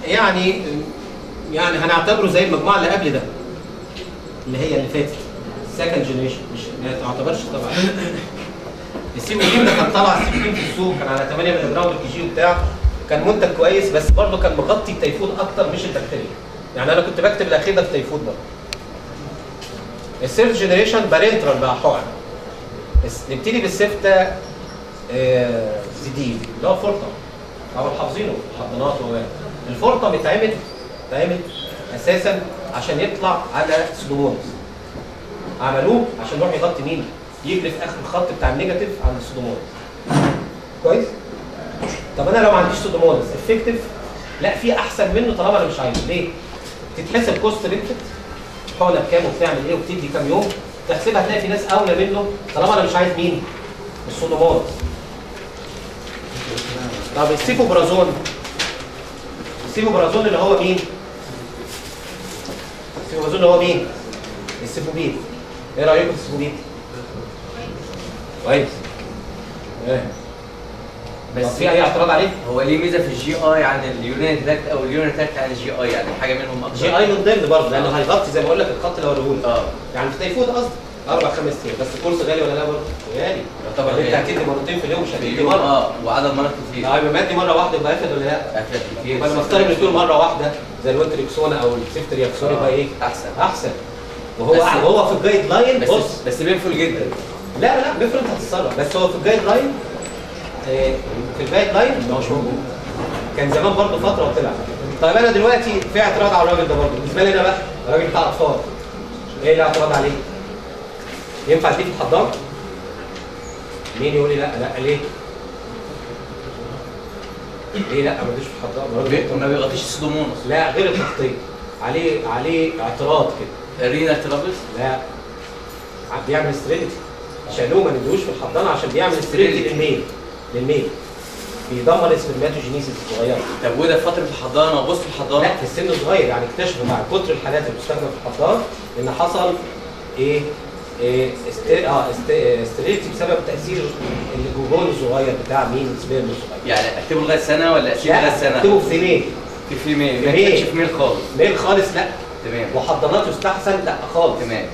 يعني هنعتبره زي المجموعه اللي قبل ده اللي هي اللي فاتت سكند جنريشن، مش ما تعتبرش طبعا. السيفودين ده كان طالع السيفودين في السوق كان على 8 مللي جرام بالكي جي وبتاع، كان منتج كويس بس برضه كان مغطي التيفود اكتر مش البكتيريا. يعني انا كنت بكتب الاخير ده في تيفود برضه. الثيرد جنريشن بارنترال بقى حقن. بس نبتدي بالسيفتا زيدين اللي هو فورتا او حافظينه حضانات. الفورتا بيتعمل اساسا عشان يطلع على سلومونز، عملوه عشان يروح يغطي مين؟ يجري في اخر الخط بتاع النيجاتيف عند السودوموناس. كويس؟ طب انا لو ما عنديش سودوموناس افكتيف، لا في احسن منه طالما انا مش عايزه. ليه؟ تتحسب كوست بنفيت، حقنه بكام وبتعمل ايه وبتدي كام يوم، تحسبها تلاقي في ناس اولى منه طالما انا مش عايز مين؟ السودوموناس. طب السيفوبرازون، السيفوبرازون اللي هو مين؟ السيفوبرازون اللي هو مين؟ السيفوبيد. ايه رايكم في السيفوبيد؟ كويس. بس في اي اعتراض عليه؟ هو ليه ميزه في الجي اي عن اليورينري تراكت او اليورينري تراكت عن الجي اي، يعني حاجه منهم اكتر؟ جي اي من ضمن برضه لانه هيغطي زي ما اقول لك الخط اللي هوريهولك. يعني في تيفود قصدي 4 5 ايام. بس الكورس غالي ولا لا برضه؟ غالي. طبعا انت هتدي مرتين في اليوم مش هتدي مره. وعدد مرات كتير. يبقى مادي مره واحده يبقى قافل ولا لا؟ قافل كتير. يبقى لما اختار الريتول مره واحده زي الوتريكسون او السيفترياكسون يبقى ايه؟ احسن. وهو في الجايد لاين بس بينفل جدا. لا بيفرق، انت هتتصرف. بس هو في الجايد لاين، في الجايد لاين ما هوش موجود. كان زمان برضه فتره وطلع. طيب انا دلوقتي في اعتراض على الراجل ده برضه بالنسبه لي انا بقى، الراجل بتاع اطفال. ايه اللي اعتراض عليه؟ ينفع تيجي في الحضانه؟ مين يقول لي لا ليه؟ ليه لا ما تجيش في الحضانه؟ ما بيغطيش السودوموناس. لا غير التغطيه. عليه اعتراض كده. الرينا ترابس؟ لا بيعمل ستريلتي. شالوه ما ندوش في الحضانه عشان بيعمل ستريلتي للميل. بيدمر السبرماتوجينيسيس الصغيره. طب وده في فتره الحضانه ووسط الحضانه؟ لا في السن الصغير، يعني اكتشفوا مع كتر الحالات اللي بتستخدم في الحضانه ان حصل استريلتي بسبب تاثير الجوجون الصغير بتاع مين؟ السبيرم الصغير. يعني اكتبه لغايه سنه ولا اسيبه لغايه سنه؟ اكتبه في ميل. في ميل، ما كانش في ميل خالص. ميل خالص لا. تمام. وحضانات يستحسن لا خالص. تمام.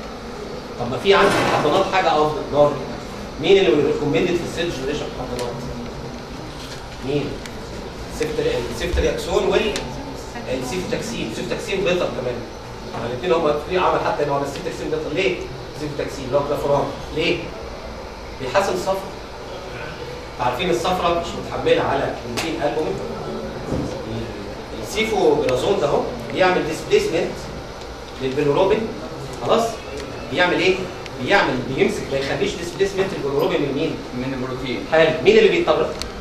طب ما في عندي حضانات حاجه افضل برضه. مين اللي ريكومندد في السيل جنريشن حضانات؟ مين؟ السيفترياكسون والسيفتاكسين. السيفتاكسين بيطر كمان. الاثنين هم في عمل حتى ان هو السيفتاكسين بيطر. ليه؟ السيفتاكسين اللي هو كلافوران. ليه؟ بيحسن الصفرة. عارفين الصفرة مش متحمله على بروتين البومين. السيفوبرازون ده اهو بيعمل ديسبليسمنت للبيلوروبين. خلاص؟ بيعمل ايه؟ بيمسك ما يخليش ديسبليسمنت البيلوروبين من مين؟ من البروتين. حلو.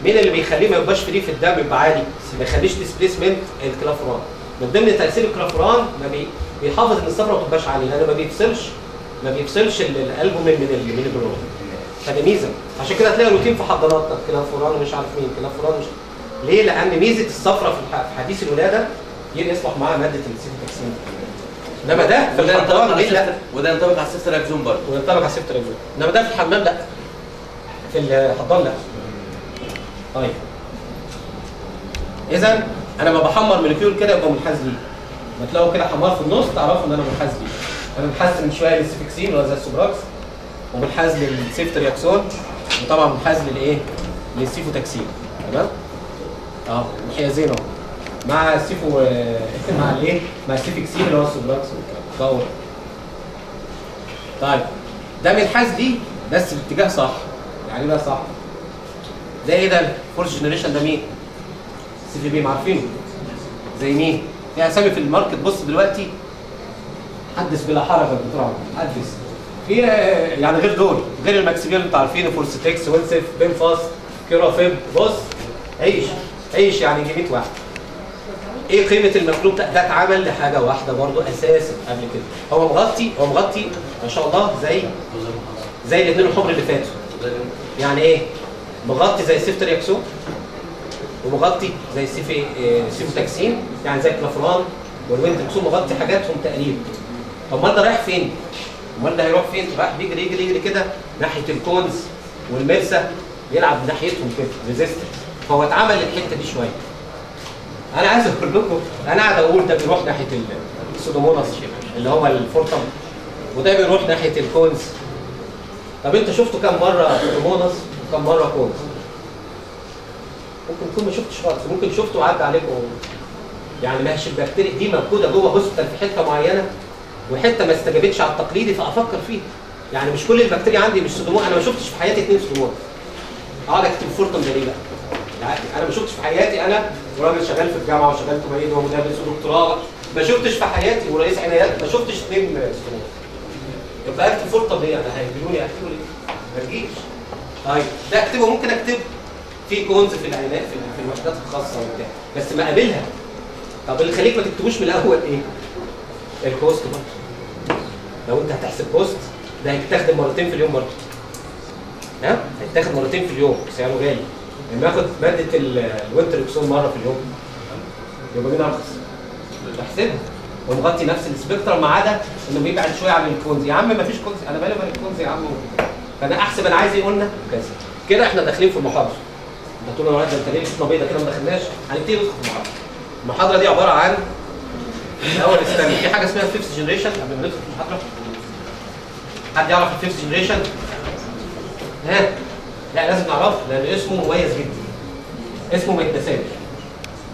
مين اللي بيخليه ما يبقاش فري في الدم يبقى عالي؟ ما يخليش ديسبليسمنت الكلافوران. من ضمن تاثير الكلافوران ما بيحافظ ان الصفرة ما تبقاش عاليه لانه ما بيفصلش الالبومين من البيلوروبين. فدي ميزه. عشان كده هتلاقي روتين في حضاناتنا كلافوران ومش عارف مين كلافوران مش. ليه؟ لان ميزه الصفرة في حديث الولاده يصلح معاها ماده السيفتاكسين. انما ده في الحضانه لا. وده ينطبق على السيفتراكزون برضه. وينطبق على السيفتراكزون. انما ده في الحمام لا. في الحضانه لا. طيب. اذا انا ما بحمر موليكيول كده يبقى منحاز ليه. ما تلاقوا كده حمار في النص تعرفوا ان انا منحاز ليه. انا منحاز من شويه للسيفكسين اللي هو زي السوبراكس، ومنحاز للسيفترياكسون، وطبعا منحاز للايه؟ للسيفوتاكسين. تمام؟ انحيازين اهو. مع السيفو مع الايه؟ مع السيفكسين اللي هو السوبراكس والكلام. طيب ده منحاز ليه بس باتجاه صح. يعني ده صح. ده ايه ده؟ الفورس جنريشن ده مين؟ سي في بي عارفينه. زي مين؟ في اسامي في الماركت. بص دلوقتي حدث بلا حرج يا دكتور عمرو، حدث. في يعني غير دول، غير الماكسيفير اللي انتوا عارفينه، فورستكس، ويلسف، بنفاست، كيرافيب. بص عيش يعني يجي 100 واحد. ايه قيمه المخلوق ده؟ ده اتعمل لحاجه واحده برضه اساسا قبل كده. هو مغطي ما شاء الله زي الاثنين الحمر اللي فاتوا. يعني ايه؟ مغطي زي السيفترياكسون، ومغطي زي السيفوتاكسين، يعني زي الكلافوران والوينتركسون، مغطي حاجاتهم تقريبا. طب امال ده رايح فين؟ امال ده هيروح فين؟ رايح بيجري كده ناحيه الكونز والمرسا، يلعب ناحيتهم كده ريزيستنس. فهو اتعمل للحته دي شويه. انا عايز اقول لكم، انا قاعد اقول ده بيروح ناحيه السودوموناس اللي هو الفورتم، وده بيروح ناحيه الكونز. طب انت شفته كم مره سودوموناس وكم مره كونز؟ ممكن تكون ما شفتش خالص، ممكن شفته وعدى عليكم. يعني ماشي البكتيريا دي موجوده جوه هوسبيتال في حته معينه، وحته ما استجابتش على التقليدي فافكر فيها. يعني مش كل البكتيريا عندي مش سودوموناس. انا ما شفتش في حياتي 2 سودوموناس. اقعد اكتب فورتم ده ليه بقى؟ يعني انا ما شفتش في حياتي، انا وراجل شغال في الجامعه وشغال معيد ومدرس ودكتوراه، ما شفتش في حياتي ورئيس عنايات ما شفتش 2 سودوموناس. يبقى اكتب فورتم ليه؟ انا هيجيبوني اكتبه ليه؟ ما تجيش. طيب ده اكتبه، ممكن اكتب في كونز في العينات في الوحدات الخاصه وبتاع، بس ما قابلها. طب اللي خليك ما تكتبوش من الاول ايه؟ الكوست برضه. لو انت هتحسب كوست ده هيتاخد مرتين في اليوم برضه. ها؟ هيتاخد مرتين في اليوم، سعره غالي. لما ياخد ماده الوينتركسون مره في اليوم يبقى مين ارخص؟ بحسبها ونغطي نفس السبيكترم ما عدا انه بيبعد شويه عن الكونز. يا عم ما فيش كونز، انا مالي مال الكونز يا عم. فانا احسب انا عايز ايه قلنا؟ كذا. كده احنا داخلين في المحاضره. انت طول الوقت انت ليه لسه بيضه كده ما دخلناش؟ هنبتدي ندخل في المحاضره. المحاضره دي عباره عن الاول استنى، في حاجه اسمها الفيفث جنريشن قبل ما ندخل في المحاضره. حد يعرف الفيفث جنريشن؟ ها؟ لا لازم نعرفه لان اسمه مميز جدا. اسمه ما يتنساش.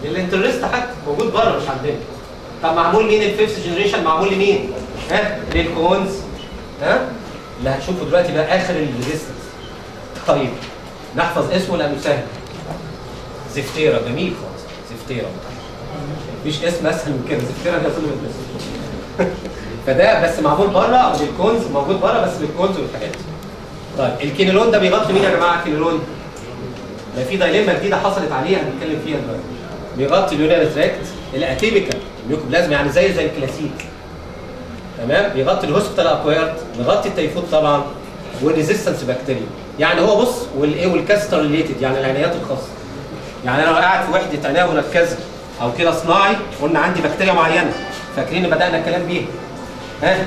الانترست حتى موجود بره مش عندنا. طب معمول مين الفيفث جنريشن؟ معمول لمين؟ ها؟ للكونز. ها؟ اللي هتشوفه دلوقتي بقى اخر الريزيستنس. طيب نحفظ اسمه لانه سهل. زفتيرا، جميل خالص. زفتيرا. مفيش اسم اسهل من كده، زفتيرا ده كله بس. فده بس معمول بره للكونز، موجود بره بس للكونز والحاجات. طيب الكينولون ده بيغطي مين يا جماعه الكينولون؟ ده في دايليما جديده حصلت عليها هنتكلم فيها دلوقتي. بيغطي اليورينري تراكت، الاتيبيكال الميوكوبلازم يعني زي الكلاسيك. تمام؟ بيغطي الهوسبيتال اكويرد، بيغطي التيفود طبعا والريزيستنس بكتيريا. يعني هو بص والايه والكاستر ريليتد يعني العنايات الخاصه. يعني انا لو قاعد في وحده عنايه مركزه او كده صناعي قلنا عندي بكتيريا معينه، فاكرين بدانا الكلام بيها. ها؟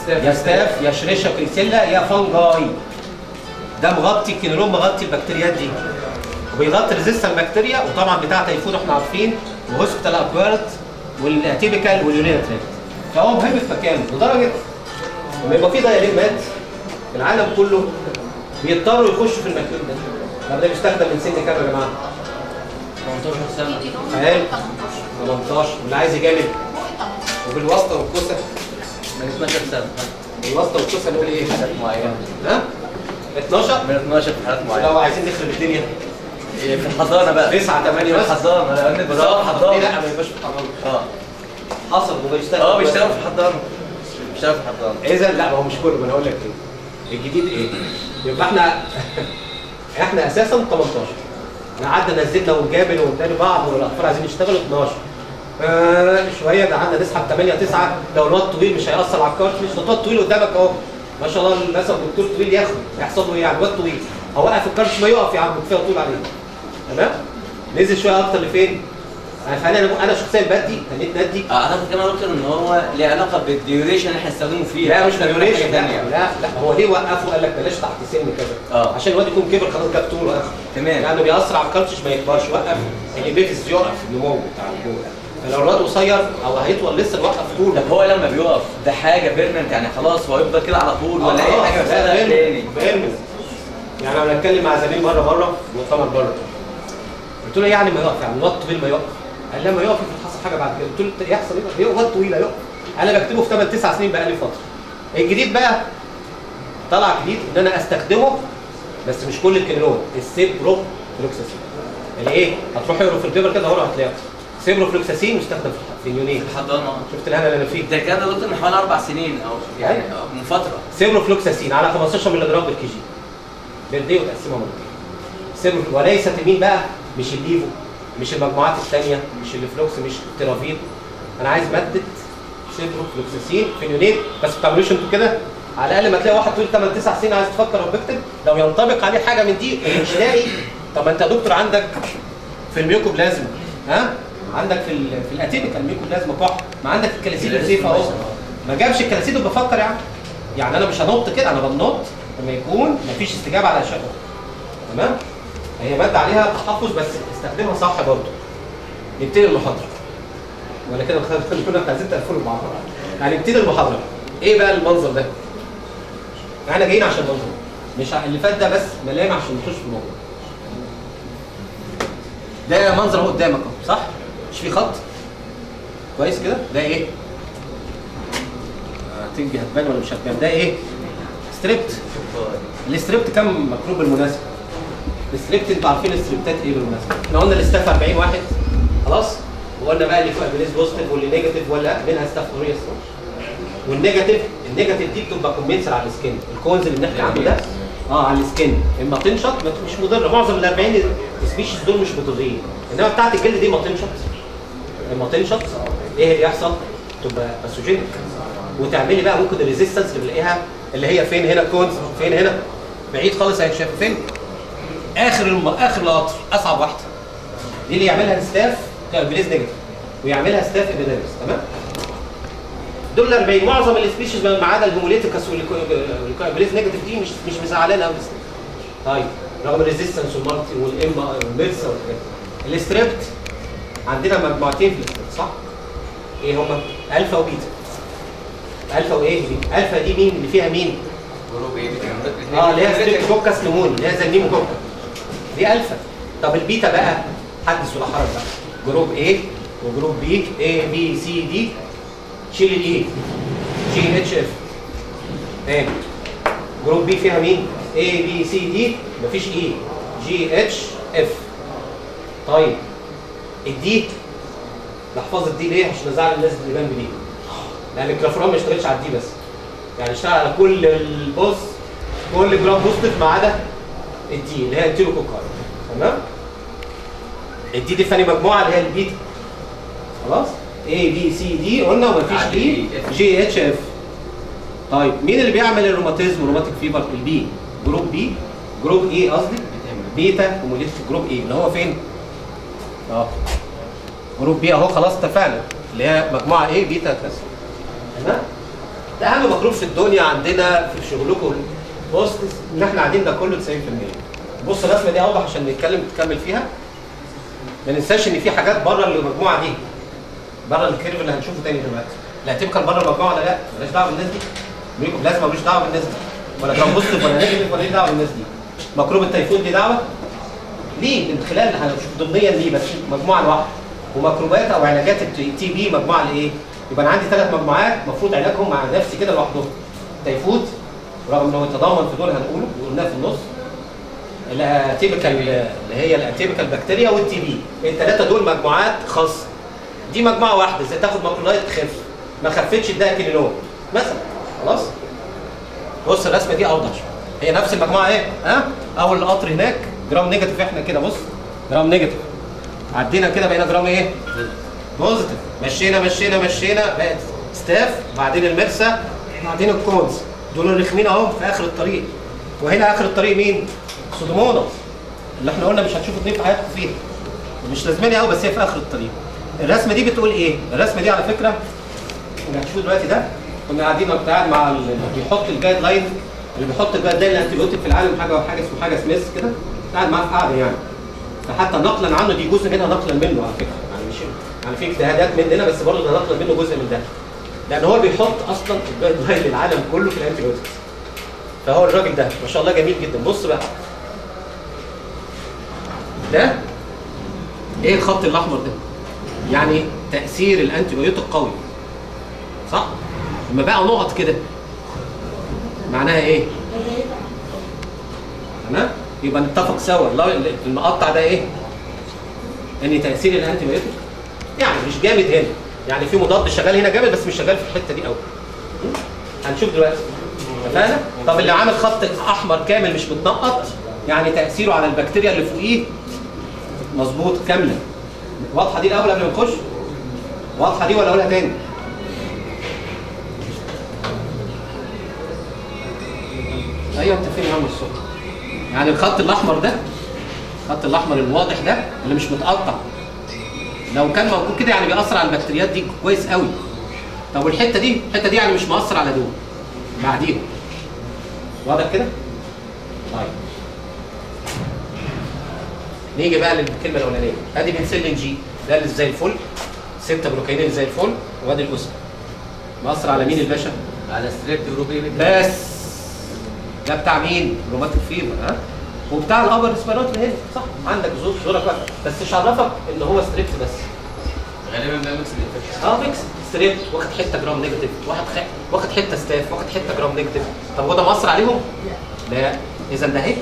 يا ستاف يا شريشة كريسيلا يا فانجاي. ده مغطي الكينولون، مغطي البكتيريات دي. وبيغطي ريزيستنت بكتيريا وطبعا بتاع تيفود احنا عارفين وهوسبيتال اكويرد والاتيبيكال واليورينري تراكت. فهو مهم في مكانه لدرجه لما يبقى في دايليمات في العالم كله بيضطروا يخشوا في المكان ده. طب ده بيستخدم من سن كام يا جماعه؟ 18 سنه. حلو 18 واللي عايز يجامل وبالواسطه والكوسه من 12 سنه. الواسطه والكوسه نقول ايه؟ حالات معينه. ها؟ 12 من 12 في حالات معينه. لو عايزين نخرب الدنيا في الحضانه بقى 9 8 في بس. الحضانه لان النظام حضانه. لا ما يبقاش في الحضانه. حصل بيشتغل بيشتغل في الحضانه. بيشتغل في الحضانه. اذا لا ما هو مش كله، ما انا اقول لك ايه الجديد ايه؟ يبقى احنا اساسا 18 قعدنا نزلنا ونجامل ونداني بعض والاطفال عايزين يشتغلوا 12 شويه قعدنا نسحب 8 9. لو الواد طويل مش هيأثر على الكارت، مش الواد طويل قدامك اهو ما شاء الله مثلا الدكتور طويل ياخد يحصل له ايه يعني؟ الواد طويل هوقف الكارت ما يقف يا عم كفايه طول عليه. تمام؟ نزل شويه اكتر لفين؟ انا شخصيا بدي تنيت ندي. اعتقد كمان دكتور ان هو ليه علاقه بالديوريشن اللي احنا هنستخدمه فيها. لا مش ديوريشن، لا هو ليه وقفه قال لك بلاش تحت سن كذا عشان الواد يكون كبر خلاص جاب طول واخر. تمام. لانه بيأثر على الكالتش ما يكبرش، وقف الابيفيس يقف النمو بتاع الجوع. فلو الواد قصير او هيطول لسه نوقف طول. طب هو لما بيقف ده حاجه بيرمنت يعني خلاص هو يفضل كده على طول ولا اي حاجه مساله تاني؟ بيرمنت. يعني انا بتكلم مع زميل مره مؤتمر بره قلت له يعني ما يقف يعني الواد طويل ما يقف؟ قال لما يقف يحصل حاجه بعد كده. قلت له يحصل ايه؟ هو واد طويل هيقف. انا بكتبه في 8 9 سنين بقى لي فتره. الجديد بقى طلع جديد ان انا استخدمه بس مش كل الكينولون، السيبروفلوكساسين. الايه؟ هتروح اقرا في البيبر كده اهو هتلاقيه. سيبروفلوكساسين يستخدم في اليونين. في الحضانه. شفت الهنا اللي انا فيه؟ ده كان دكتور من حوالي 4 سنين او يعني من فتره. سيبروفلوكساسين على 15 مللي جرام بالكي جي. بالدي وتقسمها مرتين. وليست مين بقى؟ مش الليفو، مش المجموعات الثانيه، مش الليفلوكس، مش الترافيد. انا عايز ماده سيبروفلوكساسين في اليونين بس ما تعملوش انتوا كده. على الاقل ما تلاقي واحد طول 8 9 سنين عايز تفكر وبكتب لو ينطبق عليه حاجه من دي مش لاقي. طب انت يا دكتور عندك في الميوكوبلازم عندك في الاتيبيكال ميوكوبلازم كح، ما عندك الكلاسيد سيف اهو. ما جابش الكلاسيد وبفكر يعني انا مش هنط كده، انا بنط لما يكون ما فيش استجابه على شكوى. تمام؟ هي ماده عليها تحفظ بس استخدمها صح برضه. نبتدي المحاضره. ولا كده كنا عايزين تقفلوا مع بعض. يعني نبتدي المحاضره. ايه بقى المنظر ده؟ احنا جايين عشان المنظر. مش اللي فات ده بس ملامح عشان نخش في الموضوع. ده منظر اهو قدامك اهو، صح؟ مش في خط؟ كويس كده؟ ده ايه؟ هتنجي هتبان ولا مش هتبان؟ ده ايه؟ ستريبت. الستريبت كام مكروب بالمناسبه؟ الستريبت انتوا عارفين الستريبتات ايه بالمناسبه؟ احنا قلنا الاستاف 40 واحد خلاص؟ وقلنا بقى اللي فوق البليز بوزيتيف واللي نيجاتيف ولا منها ستاف اوريوس. والنيجاتيف دي بتبقى كومبنسر على السكين، الكونز اللي بنحكي عنه ده على السكن اما تنشط مش مضره. معظم ال 40 سبيشيز دول مش مضرين، انما بتاعت الجلد دي ما تنشط. اما تنشط ايه اللي يحصل؟ تبقى باثوجينيك وتعملي بقى ممكن الريزيستنس اللي بنلاقيها اللي هي فين هنا كونز، فين هنا بعيد خالص اهي، شايف فين؟ اخر القطر اصعب واحده دي اللي يعملها الستاف كابيليز نيجاتيف ويعملها ستاف ابيديميس. تمام؟ دول 40 معظم السبيشيز ما عدا الهيموليتيكس والكابيليز نيجاتيف دي مش مزعلانا قوي. طيب رغم الريزيستنس والمالتي والميرسا والحاجات دي. الستريبت عندنا مجموعتين في الستريبت صح؟ ايه هما؟ الفا وبيتا. الفا وايه؟ الفا دي مين اللي فيها مين؟ جروب ايه؟ اللي هي ستريبتوكوكس نموني اللي هي زي النيموكوكا دي الفا. طب البيتا بقى حدث ولا حرج بقى. جروب A وجروب B A B C D شيل الاي جي اتش اف. تاني جروب B فيها مين؟ A B C D مفيش اي جي اتش اف. طيب الدي نحفظ الدي ليه؟ عشان نزعل الناس اللي جنب دي. لان الكلافرون ما اشتغلش على الدي بس، يعني اشتغل على كل البوز كل جرام بوزيتيف ما عدا الدي اللي هي انتيروكوكاي. تمام؟ الدي دي ثاني مجموعه اللي هي البيتا. خلاص؟ A B C D قلنا ومفيش اي جي اتش اف. طيب مين اللي بيعمل الروماتيزم والروماتيك فيبر؟ البي. جروب بي جروب اي قصدي بيتا هيموليتيك جروب اي اللي هو فين؟ جروب بي اهو. خلاص اتفقنا اللي هي مجموعه ايه بيتا كذا. تمام؟ ده اهم مطلوب في الدنيا عندنا في شغلكم بص ان احنا قاعدين ده كله 90%. بص الرسمه دي اوضح عشان نتكمل فيها. ما ننساش ان في حاجات بره المجموعه دي، بره الكيرف اللي هنشوفه تاني دلوقتي. لا تبقى بره المجموعه ولا لا؟ مالناش دعوه بالناس دي. لازم مالوش دعوه بالناس دي. ولا كان بوزيتيف ولا نيجاتيف ولا دعوه بالناس دي. ميكروب التيفود دي دعوه؟ ليه؟ من خلال هنشوف ضمنيا ليه بس مجموعه لوحدها. وميكروبات او علاجات التي بي مجموعه لايه؟ يبقى انا عندي 3 مجموعات المفروض علاجهم مع نفسي كده لوحدهم. تيفود رغم انه يتضامن في دول هنقوله وقلناه في النص. الاتيبيكال اللي هي الاتيبيكال بكتيريا والتي بي، الثلاثه دول مجموعات خاصه. دي مجموعه واحده زي تاخد ماكرولايت تخف، ما خفتش اديها كينينول مثلا. خلاص؟ بص الرسمه دي اوضح شويه. هي نفس المجموعه ايه؟ اول القطر هناك جرام نيجاتيف، احنا كده بص جرام نيجاتيف. عدينا كده بقينا جرام ايه؟ بوزيتيف. مشينا بقت ستاف، بعدين المرسا، بعدين الكونز. دول الرخمين اهو في اخر الطريق. وهنا اخر الطريق مين؟ سودوموناس اللي احنا قلنا مش هتشوفوا اثنين في حياتكم فيها. مش لازماني قوي بس هي في اخر الطريق. الرسمه دي بتقول ايه؟ الرسمه دي على فكره اللي هتشوفوه دلوقتي ده كنا قاعدين قاعد مع اللي بيحط الجايد لاين، اللي بيحط الجايد لاين الانتيبيوتيك في العالم حاجه اسمه حاجه سميث كده، قاعد معاه في قعده يعني. فحتى نقلا عنه دي جزء منها نقلا منه على فكره، يعني مش يعني في اجتهادات مننا بس برضه ده نقلا منه جزء من ده. لان هو بيحط اصلا الجايد لاين للعالم كله في الانتيبيوتيك. فهو الراجل ده ما شاء الله جميل جدا. بص بقى ده ايه الخط الاحمر ده؟ يعني تاثير الانتيبيوتيك قوي صح؟ لما بقى نقط كده معناها ايه؟ تمام؟ يبقى نتفق سوا المقطع ده ايه؟ ان تاثير الانتيبيوتيك يعني مش جامد هنا، يعني في مضاد شغال هنا جامد بس مش شغال في الحته دي قوي. هنشوف دلوقتي. اتفقنا؟ طب اللي عامل خط احمر كامل مش متنقط يعني تاثيره على البكتيريا اللي فوقيه مظبوط كامله. واضحه دي الاول قبل ما نخش؟ واضحه دي ولا اقولها تاني؟ ايوه انت فين يا عم الصبح؟ يعني الخط الاحمر ده، الخط الاحمر الواضح ده اللي مش متقطع لو كان موجود كده يعني بيأثر على البكتيريات دي كويس قوي. طب والحته دي، الحته دي يعني مش مؤثر على دول بعديهم. واضح كده؟ طيب نيجي بقى للكلمه الاولانيه. ادي بنسلين جي ده اللي زي الفل، 6 بروكايين اللي زي الفل، وادي الاسم. مؤثر على مين الباشا؟ على ستريبت جروب ايه بس ده بتاع مين؟ روماتيك فيبر. وبتاع الابر ريسبيراتوري هيلث صح؟ عندك زورك واحد بس مش عرفك ان هو ستريبت بس. غالبا بقى ميكس انفكشن. ميكس ستريبت واخد حته جرام نيجاتيف، واخد حته ستاف، واخد حته جرام نيجاتيف. طب هو ده مؤثر عليهم؟ لا. اذا ده اهي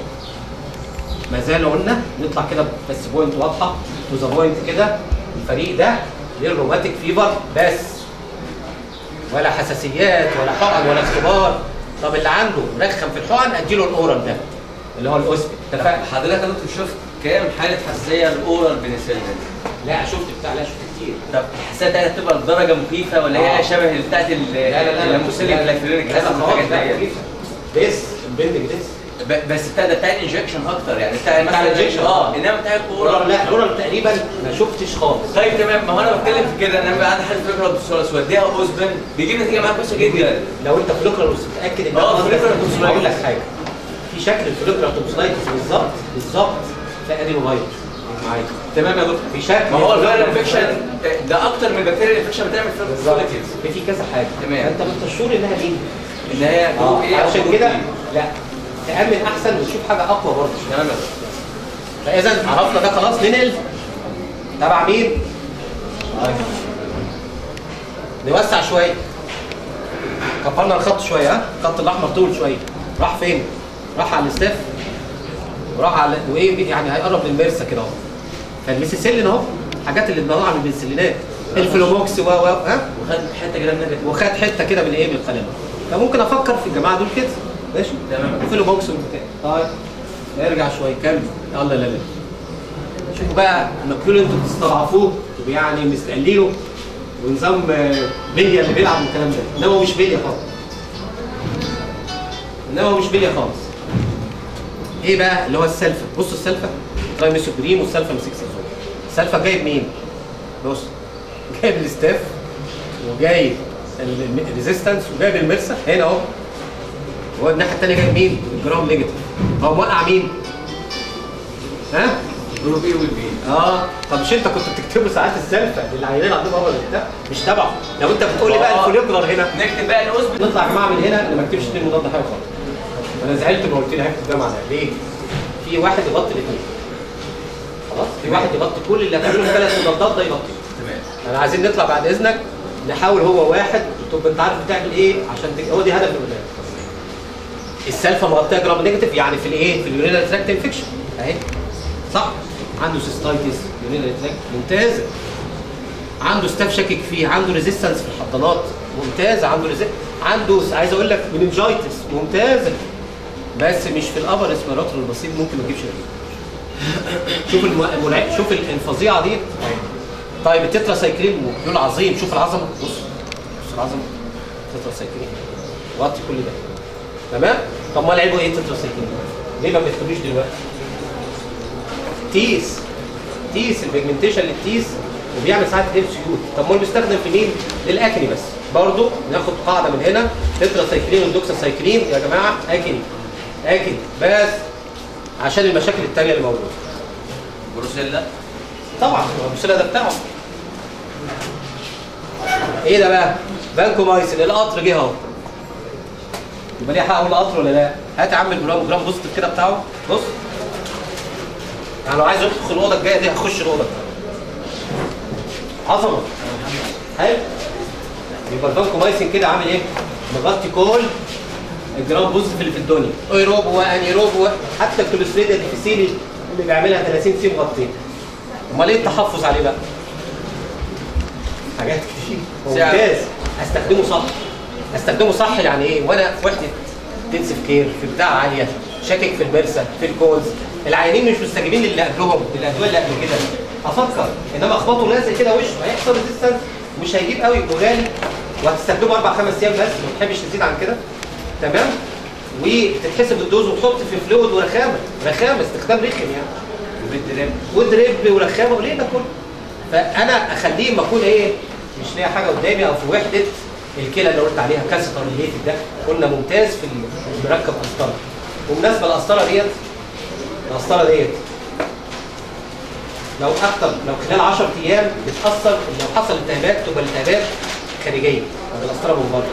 ما زال قلنا نطلع كده بس بوينت واضحه تو ذا بوينت كده. الفريق ده للروماتيك فيبر بس، ولا حساسيات ولا حقن ولا اختبار. طب اللي عنده مرخم في الحقن اديله الاورال ده اللي هو الاوسبي. اتفقنا؟ حضرتك يا دكتور شفت كام حاله حساسيه الاورال بنسلين؟ لا شفت كتير. طب الحساسيه بتاعتها بتبقى بدرجه مخيفه ولا هي شبه بتاعت الاموكسيلين الكلافيرينيك اسيد؟ ديس البندنج ديس بس بتاع الانجكشن اكتر يعني بتاع الانجكشن انما بتاع الاورال لا الاورال تقريبا ما شفتش خالص. طيب تمام، ما هو انا بتكلم في كده، انا بقى عندي حاله فلوكرال بوسولاس وديها اوزبن بيجيب نتيجه معاك كويسه جدا. لو انت فلوكرال متاكد ان فلوكرال بوسولاس هقول لك حاجه، في شكل الفلوكرال بوسولايتس بالظبط في ادينوفايروس معايا. تمام يا دكتور، في شكل ما هو الفيرال انفكشن ده اكتر من البكتيريا الانفكشن بتعمل فلوكرال في كذا حاجه. تمام، انت متشور انها مين؟ ان هي ايه عشان كده لا تأمن احسن وتشوف حاجه اقوى برضه. تمام. فاذا عرفنا ده خلاص. ننقل تبع مين؟ نوسع شويه، كبرنا الخط شويه. ها الخط الاحمر طول شويه. راح فين؟ راح على الاستاف وراح على وايه يعني هيقرب للمرسى كده اهو. فالميسيسيلين اهو الحاجات اللي بنطلعها من البنسلينات، الفلوموكس ها وخد حته كده من وخد حته كده من ايه من القلم. فممكن افكر في الجماعه دول كده ماشي. تمام. الفلوموكس والبتاع. طيب نرجع شويه كمل. يلا لا شوفوا بقى المكيول انتوا بتستضعفوه ويعني مستقلينه ونظام بليا اللي بيلعب الكلام ده، انما هو مش بليا خالص. ايه بقى اللي هو السلفه؟ بصوا السلفه ترايميثوبريم والسلفه ميثوكسازون. السلفه جايب مين؟ بص جايب الاستاف وجايب الريزيستنس وجايب المرسى هنا اهو. هو الناحيه الثانيه جايب مين؟ الجرام نيجاتيف. هو موقع مين؟ ها؟ جروب ايه والبي. طب مش انت كنت بتكتبوا ساعات السلفه للعيانين عندهم ابر ده مش تبعه. لو انت بتقول لي بقى الفوليكولار هنا نكتب بقى الاوزبن. نطلع يا جماعه من هنا انا ما اكتبش 2 مضاد حيوي خالص. انا زعلت ما قلت لي هكتب ده معناه ليه؟ في واحد يغطي الاثنين. خلاص؟ في واحد يغطي كل اللي هتعملهم 3 مضادات ده يغطي. تمام. انا عايزين نطلع بعد اذنك نحاول هو واحد تبقى انت عارف بتعمل ايه عشان هو دي هدف البرنامج. السلفه مغطيه جرام نيجاتيف يعني في الايه؟ في اليورينال تراكت انفكشن اهي. صح؟ عنده سيستايتس يورينال تراكت ممتازه. عنده ستاف شاكك فيه، عنده ريزيستنس في الحضانات ممتازه، عنده عايز اقول لك مننجايتس ممتازه. بس مش في الابر اسبيراتور البسيط ممكن ما تجيبش نتيجه. شوف الفظيعه دي. طيب التتراسايكلين مكيول عظيم. شوف العظمه. بص العظمه تتراسايكلين غطي كل ده. تمام؟ طب ما لعبوا ايه التتراسايكلين؟ ليه ما بيكتبوش دلوقتي؟ تيس البيجمنتيشن للتيس وبيعمل ساعات ديبسيوت. طب ما هو بيستخدم في مين؟ للاكني بس. برضه ناخد قاعده من هنا تتراسايكلين والدوكساسايكلين يا جماعه اكني بس عشان المشاكل الثانيه اللي موجوده. بروسيلا طبعا البروسيلا ده بتاعه. ايه ده بقى؟ فانكومايسين. القطر جه اهو. يبقى ليه حق اقول قطر ولا لا؟ هات يا عم الجرام بوزيتيف كده بتاعه. بص يعني لو عايز يدخل الاوضه الجايه دي هخش الاوضه. عظمه. حلو. يبقى الفانكومايسين كده عامل ايه؟ مغطي كل الجرام بوزيتيف اللي في الدنيا. ايروب وانيروب حتى الكوليستريديا ديفيسيلي اللي بيعملها 30 سي مغطيه. امال ايه التحفظ عليه بقى؟ حاجات كتير. ممتاز. استخدمه صح يعني ايه؟ وانا في وحده انتنسيف كير في بتاع عاليه شاكك في المرسى في الكولز العيانين مش مستجيبين للي قبلهم الادويه اللي قبل كده افكر انما اخبطه لازق كده وش هيحصل ريزيستنس مش هيجيب قوي وغالي وهتستخدمه 4 5 ايام بس ما تحبش تزيد عن كده. تمام؟ وتتحسب الدوز وتحط في فلويد ورخامه استخدام رخم يعني ودريب ورخامه وليه ده كله. فانا اخليه ما اكون ايه مش ليا حاجه قدامي او في وحده الكلى اللي قلت عليها كاسيتر ريليتد ده قلنا ممتاز في المركب قسطره. وبالنسبه للقسطره ديت لو خلال 10 ايام بتاثر لو حصل التهابات تبقى التهابات خارجيه عند القسطره من بره.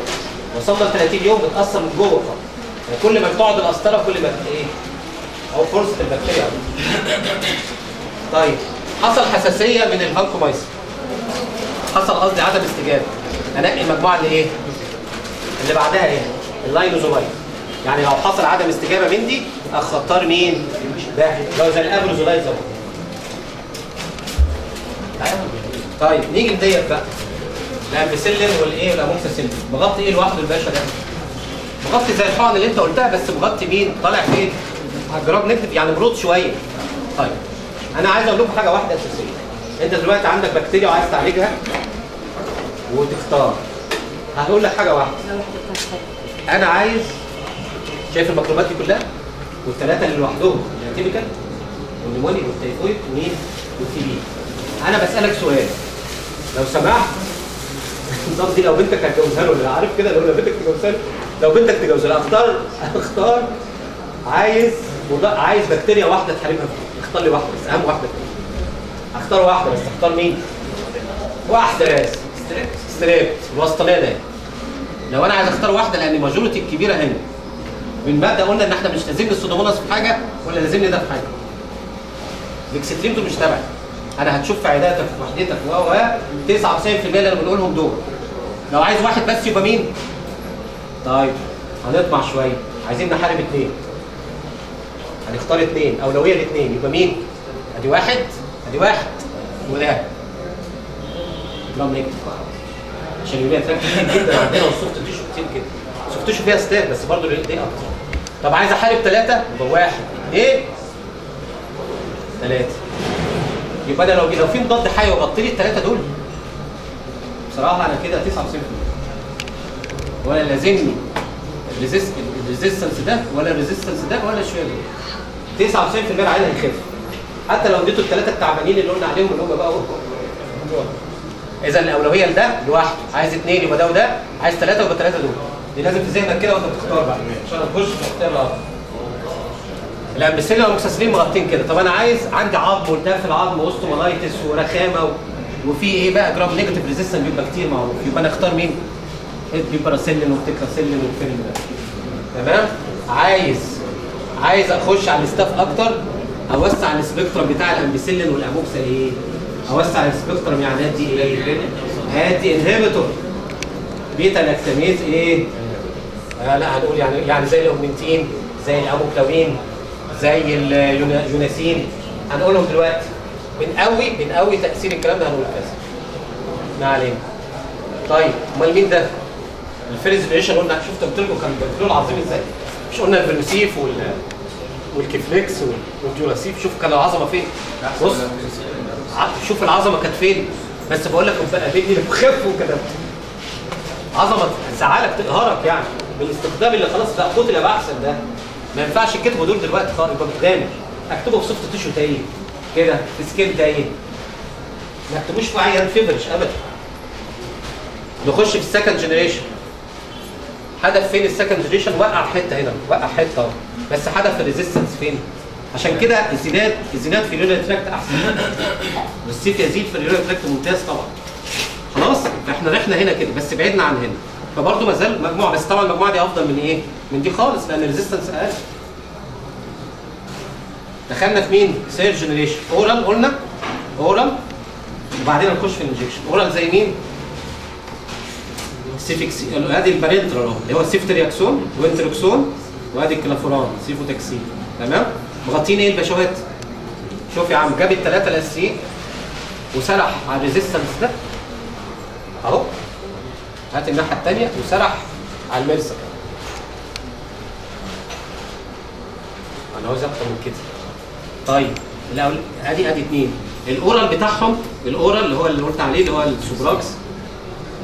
وصلنا ل 30 يوم بتاثر من جوه خالص. يعني كل ما بتقعد القسطره كل ما ايه او فرصه البكتيريا. طيب حصل حساسيه من الفانكومايسين. حصل قصدي عدم استجابه. انقي المجموعه اللي بعدها ايه؟ اللاينوزومايد. يعني لو حصل عدم استجابه من دي اختار مين؟ ده لو زي الابروزولايد زمان. طيب نيجي لديت بقى الامبيسيلين والايه والاموكساسيلين. بغطي ايه لوحده الباشا ده؟ بغطي زي الحقن اللي انت قلتها بس بغطي مين؟ طالع فين؟ جرام نيجاتيف يعني برود شويه. طيب انا عايز اقول لكم حاجه واحده اساسيه. انت دلوقتي عندك بكتيريا وعايز تعالجها وتختار. هقول لك حاجه واحده. انا عايز، شايف الميكروبات دي كلها والثلاثه اللي لوحدهم الاتيبيكال والنيموني والتيفويد مين والتي بي. انا بسالك سؤال لو سمحت، النظام دي لو بنتك هتجوزها له ولا عارف كده، لو بنتك تجوزها له، لو بنتك تجوزها له اختار عايز بكتيريا واحده تحاربها فيه. اختار لي واحده بس، اهم واحده فيه. اختار واحده بس، اختار مين؟ واحده بس. ستريبت الوسطانيه ده. لو انا عايز اختار واحده لان الماجورتي الكبيره هنا بالمبدا قلنا ان احنا مش لازمني السودوموناس في حاجه ولا لازمني ده في حاجه. الاكستريم دول مش تبعي. انا هتشوف في عياداتك في وحدتك 99% اللي انا بنقولهم دول. لو عايز واحد بس يبقى مين؟ طيب هنطمع شويه، عايزين نحارب اثنين. هنختار اثنين، اولويه لاثنين، يبقى مين؟ ادي واحد وده. جرام نيجاتيف عشان يبقى تراك كتير جدا عندنا والسوفت تيشو كتير جدا. السوفت تيشو فيها ستات بس برضه دي اكتر. طب عايز احارب ثلاثه يبقى واحد، اثنين، ثلاثه. يبقى انا لو في مضاد حيوي وغطي لي الثلاثه دول، بصراحه انا كده 99%. ولا لازمني الريزيستنس ده ولا الريزيستنس ده ولا شويه دول. 99% العيان هيخف. حتى لو اديته الثلاثه التعبانين اللي قلنا عليهم اللي هم بقى اذا الاولويه لده لوحده، عايز اثنين يبقى ده وده، عايز ثلاثه يبقى ثلاثه دول. دي لازم في ذهنك كده وانت بتختار بقى عشان تخش في اختيار الامبسيلين والمكسسلين مغطين كده. طب انا عندي عظم والتهاب في العظم واوستومالايتس ورخامه وفي ايه بقى جرام نيجاتيف ريزيستنس بيبقى كتير معروف. يبقى انا اختار مين؟ بيبراسيلين وبتكراسيلين والفيلم ده. تمام؟ عايز اخش على الاستاف اكتر، اوسع السبيكترم بتاع الامبسيلين والاموكسا ايه؟ اوسع السبيكترم يعني ادي ايه؟ ادي انهبيتور بيتا لاكتاميز ايه؟ لا هنقول يعني زي الاوجمنتين، زي الاموكلاوين، زي اليوناسين. هنقولهم دلوقتي. بنقوي تاثير الكلام ده، هنقول كذا. ما علينا. طيب امال مين ده؟ الفيريزيليشن قلنا، شفت قلت لكم كان بيقولوا العظيم ازاي؟ مش قلنا الفينوسيف والكيفليكس والجوراسيف. شوف كان العظمه فين؟ بص شوف العظمه كانت فين. بس بقول لك قابلني بخف وكده. عظمه تزعلك تقهرك يعني من الاستخدام اللي خلاص بقى قتل بقى احسن ده. ما ينفعش الكتب دول دلوقتي خالص، يبقى قدامي اكتبه في سوفت تيشو تايه كده، في سكين تايه. ما اكتبوش في عيان فيفرش ابدا. نخش في السكند جنريشن. هدف فين السكند جنريشن؟ وقع حته هنا، وقع حته اهو. بس هدف الريزيستنس فين؟ عشان كده الزينات في اليورينال تراكت احسن. والسيف يزيد في اليورينال تراكت ممتاز طبعا. خلاص احنا رحنا هنا كده بس بعدنا عن هنا. فبرضه ما زال مجموعه، بس طبعا المجموعه دي افضل من ايه؟ من دي خالص لان الريزيستنس اقل. دخلنا في مين؟ ثيرد جنريشن. اورال قلنا اورال وبعدين نخش في الانجكشن. اورال زي مين؟ سيفكس، ادي البارنترال اهو اللي هو السيفترياكسون وانتروكسون وادي الكلافوران سيفوتاكسين. تمام؟ مغطين ايه البشوات؟ شوف يا عم جاب الثلاثه الاساسيين وسرح على الريزيستنس ده اهو. هات الناحيه الثانيه وسرح على المرسى. انا عاوز اكتر من كده. طيب ادي اثنين. الاورال بتاعهم، الاورال اللي هو اللي قلت عليه اللي هو السوبراكس.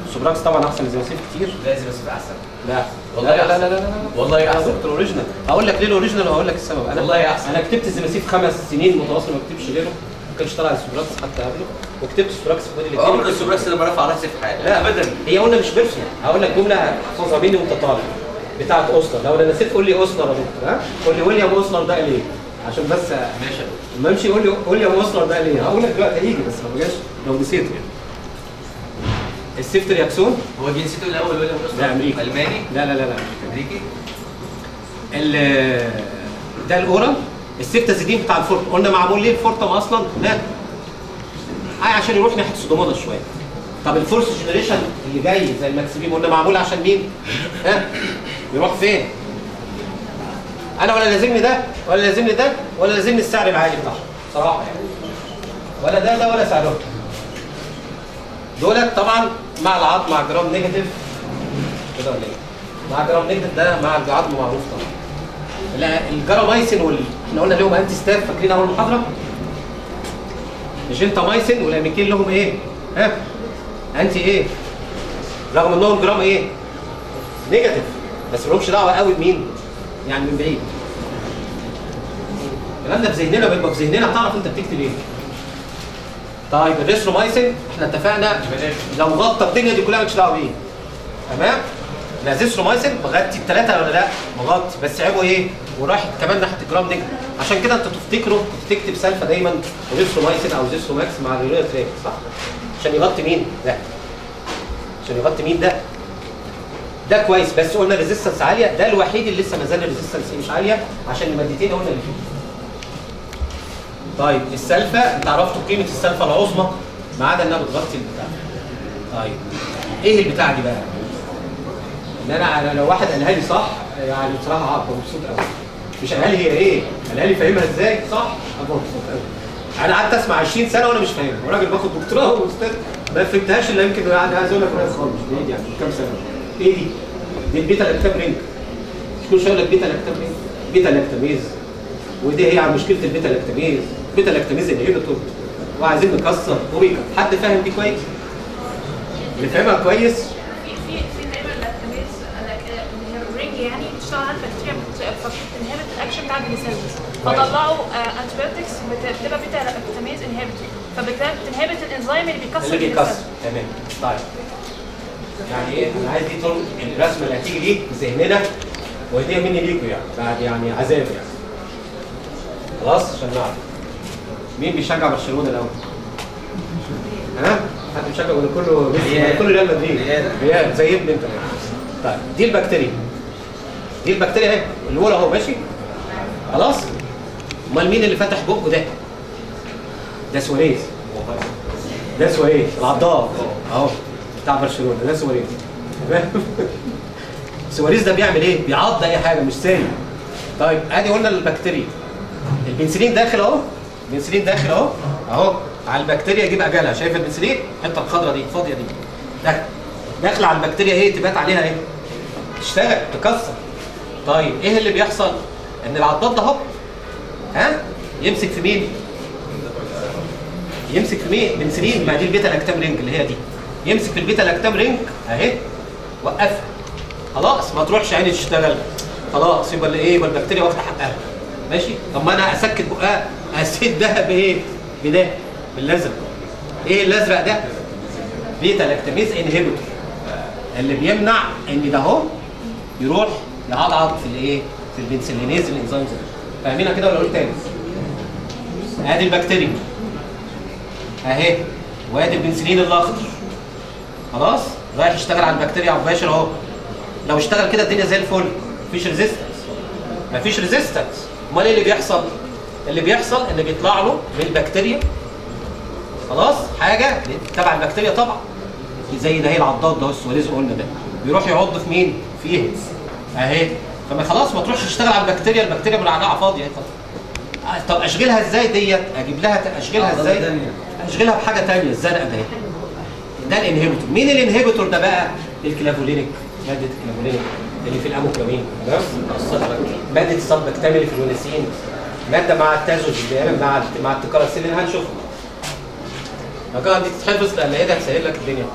السوبراكس طبعا احسن من الزيوسيف كتير. لا الزيوسيف احسن. لا والله لا لا لا لا لا والله احسن. دكتور اوريجينال. هقول لك ليه الاوريجينال وهقول لك السبب. انا والله احسن. انا كتبت الزيوسيف 5 سنين متواصل ما كتبتش غيره. ما كانش طالع السوبراكس حتى قبله، وكتبت السوبراكس في الكتاب. عمر السوبراكس لما رفع راسي في حاجه. لا ابدا. هي قلنا مش بيرسونال. هقول لك جمله احفظها مني وانت طالع بتاعت اوسلر. لو انا نسيت قول لي اوسلر يا دكتور. ها قول لي ويليام اوسلر ده ليه؟ عشان بس ماشي. ما امشي قول لي ويليام اوسلر ده ليه؟ هقول لك دلوقتي هيجي بس ما جاش لو نسيته يعني. السيفترياكسون هو جنسيته الاول ولا ده امريكي؟ الماني؟ لا لا لا لا امريكي. ده الاورال. السيفتازيدين بتاع الفورت قلنا معمول ليه الفورتم اصلا؟ لا عشان يروح ناحيه السودوموناس شويه. طب الفورس جنريشن اللي جاي زي الماكسيميم قلنا معمول عشان مين؟ ها؟ يروح فين؟ انا ولا لازمني ده ولا لازمني ده ولا لازمني السعر العالي بتاعهم صراحه يعني. ولا ده ولا سعرهم. دولت طبعا مع العظم مع جرام نيجاتيف كده ولا ايه؟ مع جرام نيجاتيف ده مع العظم معروف طبعا. الجرامايسين احنا قلنا لهم انتي ستاف، فاكرين اول محاضره؟ الجنتامايسين والاميكين لهم ايه؟ ها؟ انتي ايه؟ رغم انهم جرام ايه؟ نيجاتيف، بس مالهمش دعوه قوي بمين؟ يعني من بعيد. الكلام ده في ذهننا، بيبقى في ذهننا هتعرف انت بتكتب ايه. طيب الريثرومايسين احنا اتفقنا لو غطى الدنيا دي كلها مالكش دعوه بيه. تمام؟ الازيثرومايسين مغطي الثلاثه ولا لا؟ مغطي، بس عيبه ايه؟ وراح كمان ناحيه الجرام نيجاتيف، عشان كده انت تفتكروا كنت تكتب سلفا دايما ريثرومايسين او زيثروماكس مع الريلاتريك، صح؟ عشان يغطي مين؟ ده. عشان يغطي مين ده؟ ده كويس، بس قلنا ريزيستنس عاليه، ده الوحيد اللي لسه ما زال الريزيستنس مش عاليه عشان المادتين قلنا اللي فيه. طيب السلفا انت عرفتوا قيمه السلفا العظمى ما عدا انها بتغطي البتاع. طيب ايه البتاع دي بقى؟ ان انا لو واحد قالها لي صح يعني بصراحه هبقى مبسوط قوي. مش قالها لي هي ايه؟ قالها لي فاهمها ازاي؟ صح؟ هبقى مبسوط قوي. انا قعدت اسمع 20 سنه وانا مش فاهمها، وراجل باخد دكتوراه واستاذ ما فهمتهاش الا يمكن يعني عايز اقول لك انا خالص بايدي يعني كام سنه. ايه دي؟ دي البيتا لاكتام رينج. مش كل شويه يقول لك بيتا لاكتام رينج، بيتا لاكتاميز. ودي هي عن مشكله البيتا لاكتاميز، بيتا لاكتاميز انهبيتور وعايزين نكسر اوميجا. حد فاهم دي كويس؟ اللي فاهمها كويس؟ في دايما لاكتاميز الرينج يعني بتشتغل على البكتيريا بتنهبت الاكشن بتاع البنسلين، فطلعوا انتيبيوتكس بتبقى بيتا لاكتاميز انهبيتور، فبتنهبت الانزيم اللي بيكسر البنسلين. تمام. طيب يعني ايه؟ انا عايز دي طول الرسمه اللي هتيجي دي في ذهننا وهديه مني ليكم يعني بعد يعني عذاب يعني. خلاص عشان نعرف. مين بيشجع برشلونه الاول؟ ها؟ حد بيشجع ولا كله كله ريال مدريد؟ ريال زي ابن انت. طيب دي البكتيريا. دي البكتيريا اهي الاولى اهو ماشي؟ خلاص؟ امال مين اللي فتح بقه ده؟ ده سواريز. ده سواريز العضاف اهو بتاع برشلونه، ده سواريز. تمام؟ سواريز ده بيعمل ايه؟ بيعض اي حاجه مش سايب. طيب ادي قلنا البكتيريا. البنسلين داخل اهو، البنسلين داخل اهو اهو على البكتيريا يجيب اجلها. شايف البنسلين؟ الحته الخضراء دي الفاضيه دي داخله على البكتيريا ايه؟ تبات عليها ايه؟ تشتغل تكسر. طيب ايه اللي بيحصل؟ ان العضاد ده اهو ها يمسك في مين؟ يمسك في مين؟ بنسلين. ما دي البيتا لاكتام رينج اللي هي دي. يمسك في البيتا لاكتام رينج اهي وقفها. خلاص ما تروحش عيني تشتغل. خلاص يبقى ايه؟ يبقى البكتيريا واخده حقها. ماشي؟ طب ما انا اسكت بقها اسدها بايه؟ بده بالازرق. ايه الازرق ده؟ بيتا لاكتاميز انهبيتور اللي بيمنع ان ده اهو يروح يعضعض في الايه؟ في البنسلينيز الانزيمز ده. فاهمينها كده ولا اقول تاني؟ ادي البكتيريا اهي وادي البنسلين الاخضر. خلاص؟ رايح يشتغل على البكتيريا مباشر اهو. لو اشتغل كده الدنيا زي الفل، مفيش ريزيستنس. مفيش ريزيستنس. امال ايه اللي بيحصل؟ اللي بيحصل ان بيطلع له من البكتيريا خلاص حاجه تبع البكتيريا طبعا زي ده هي العضاد ده السواريز قلنا ده بيروح يعض في مين؟ فيه اهي. فما خلاص ما تروحش تشتغل على البكتيريا، البكتيريا مرعرعه فاضيه. طب اشغلها ازاي ديت؟ اجيب لها اشغلها ازاي؟ اشغلها بحاجه ثانيه. الزرقاء ده ده الانهبيتور. مين الانهبيتور ده بقى؟ الكلافولينيك، ماده الكلافولينيك اللي في الاموكلامين. تمام؟ ماده السلبكتام اللي في الوناسين، ماده مع التازوجيدان مع التكاراسيلين هنشوفها. لو كانت دي تتحفظ لان هي هتسهل لك الدنيا.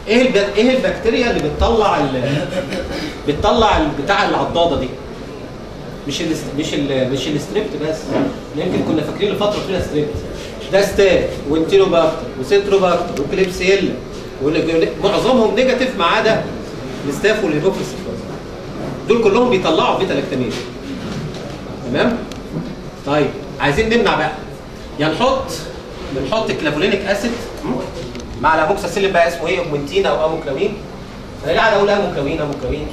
ايه البكتيريا اللي بتطلع بتاع العضاده دي؟ مش الستريبت بس، يمكن كنا فاكرين لفتره طويله ستريبت. ده ستات وانتينوباكتر وسيتروباكتر وكليبسيلا معظمهم نيجاتيف ما عدا الستاف والهيبوكسيس. دول كلهم بيطلعوا بيتا لاكتاميز. تمام؟ طيب عايزين نمنع بقى. يا بنحط كلافولينيك اسيد مع الاموكساسيلين بقى اسمه ايه؟ اوجمنتين او اموكلاوين. انا قاعد اقول اموكلاوين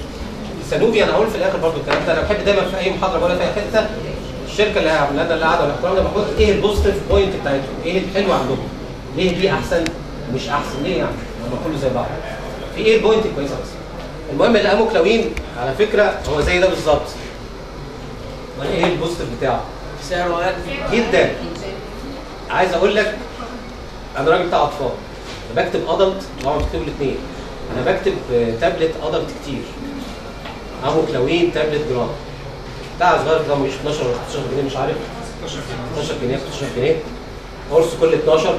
سانوفي. انا هقول في الاخر برضه الكلام ده. انا بحب دايما في اي محاضره بقولها في اي حته الشركه اللي عامله لنا اللي قاعده ولا الكلام ده بحط ايه البوزيتيف بوينت بتاعتهم؟ ايه الحلو عندهم؟ ليه دي احسن مش احسن؟ ليه يعني؟ لما كله زي بعض. في ايه البوينت الكويسه بس؟ المهم الاموكلاوين على فكره هو زي ده بالظبط. ايه البوزيتيف بتاعه؟ سعره غالي جدا. عايز اقول لك انا راجل بتاع اطفال. انا بكتب ادلت طبعا بكتب الاثنين. انا بكتب تابلت ادلت كتير. اموكلاوين تابلت جرام. بتاع صغير كده مش 12 ولا 15 جنيه مش عارف 12 جنيه 15 جنيه قرص كل 12.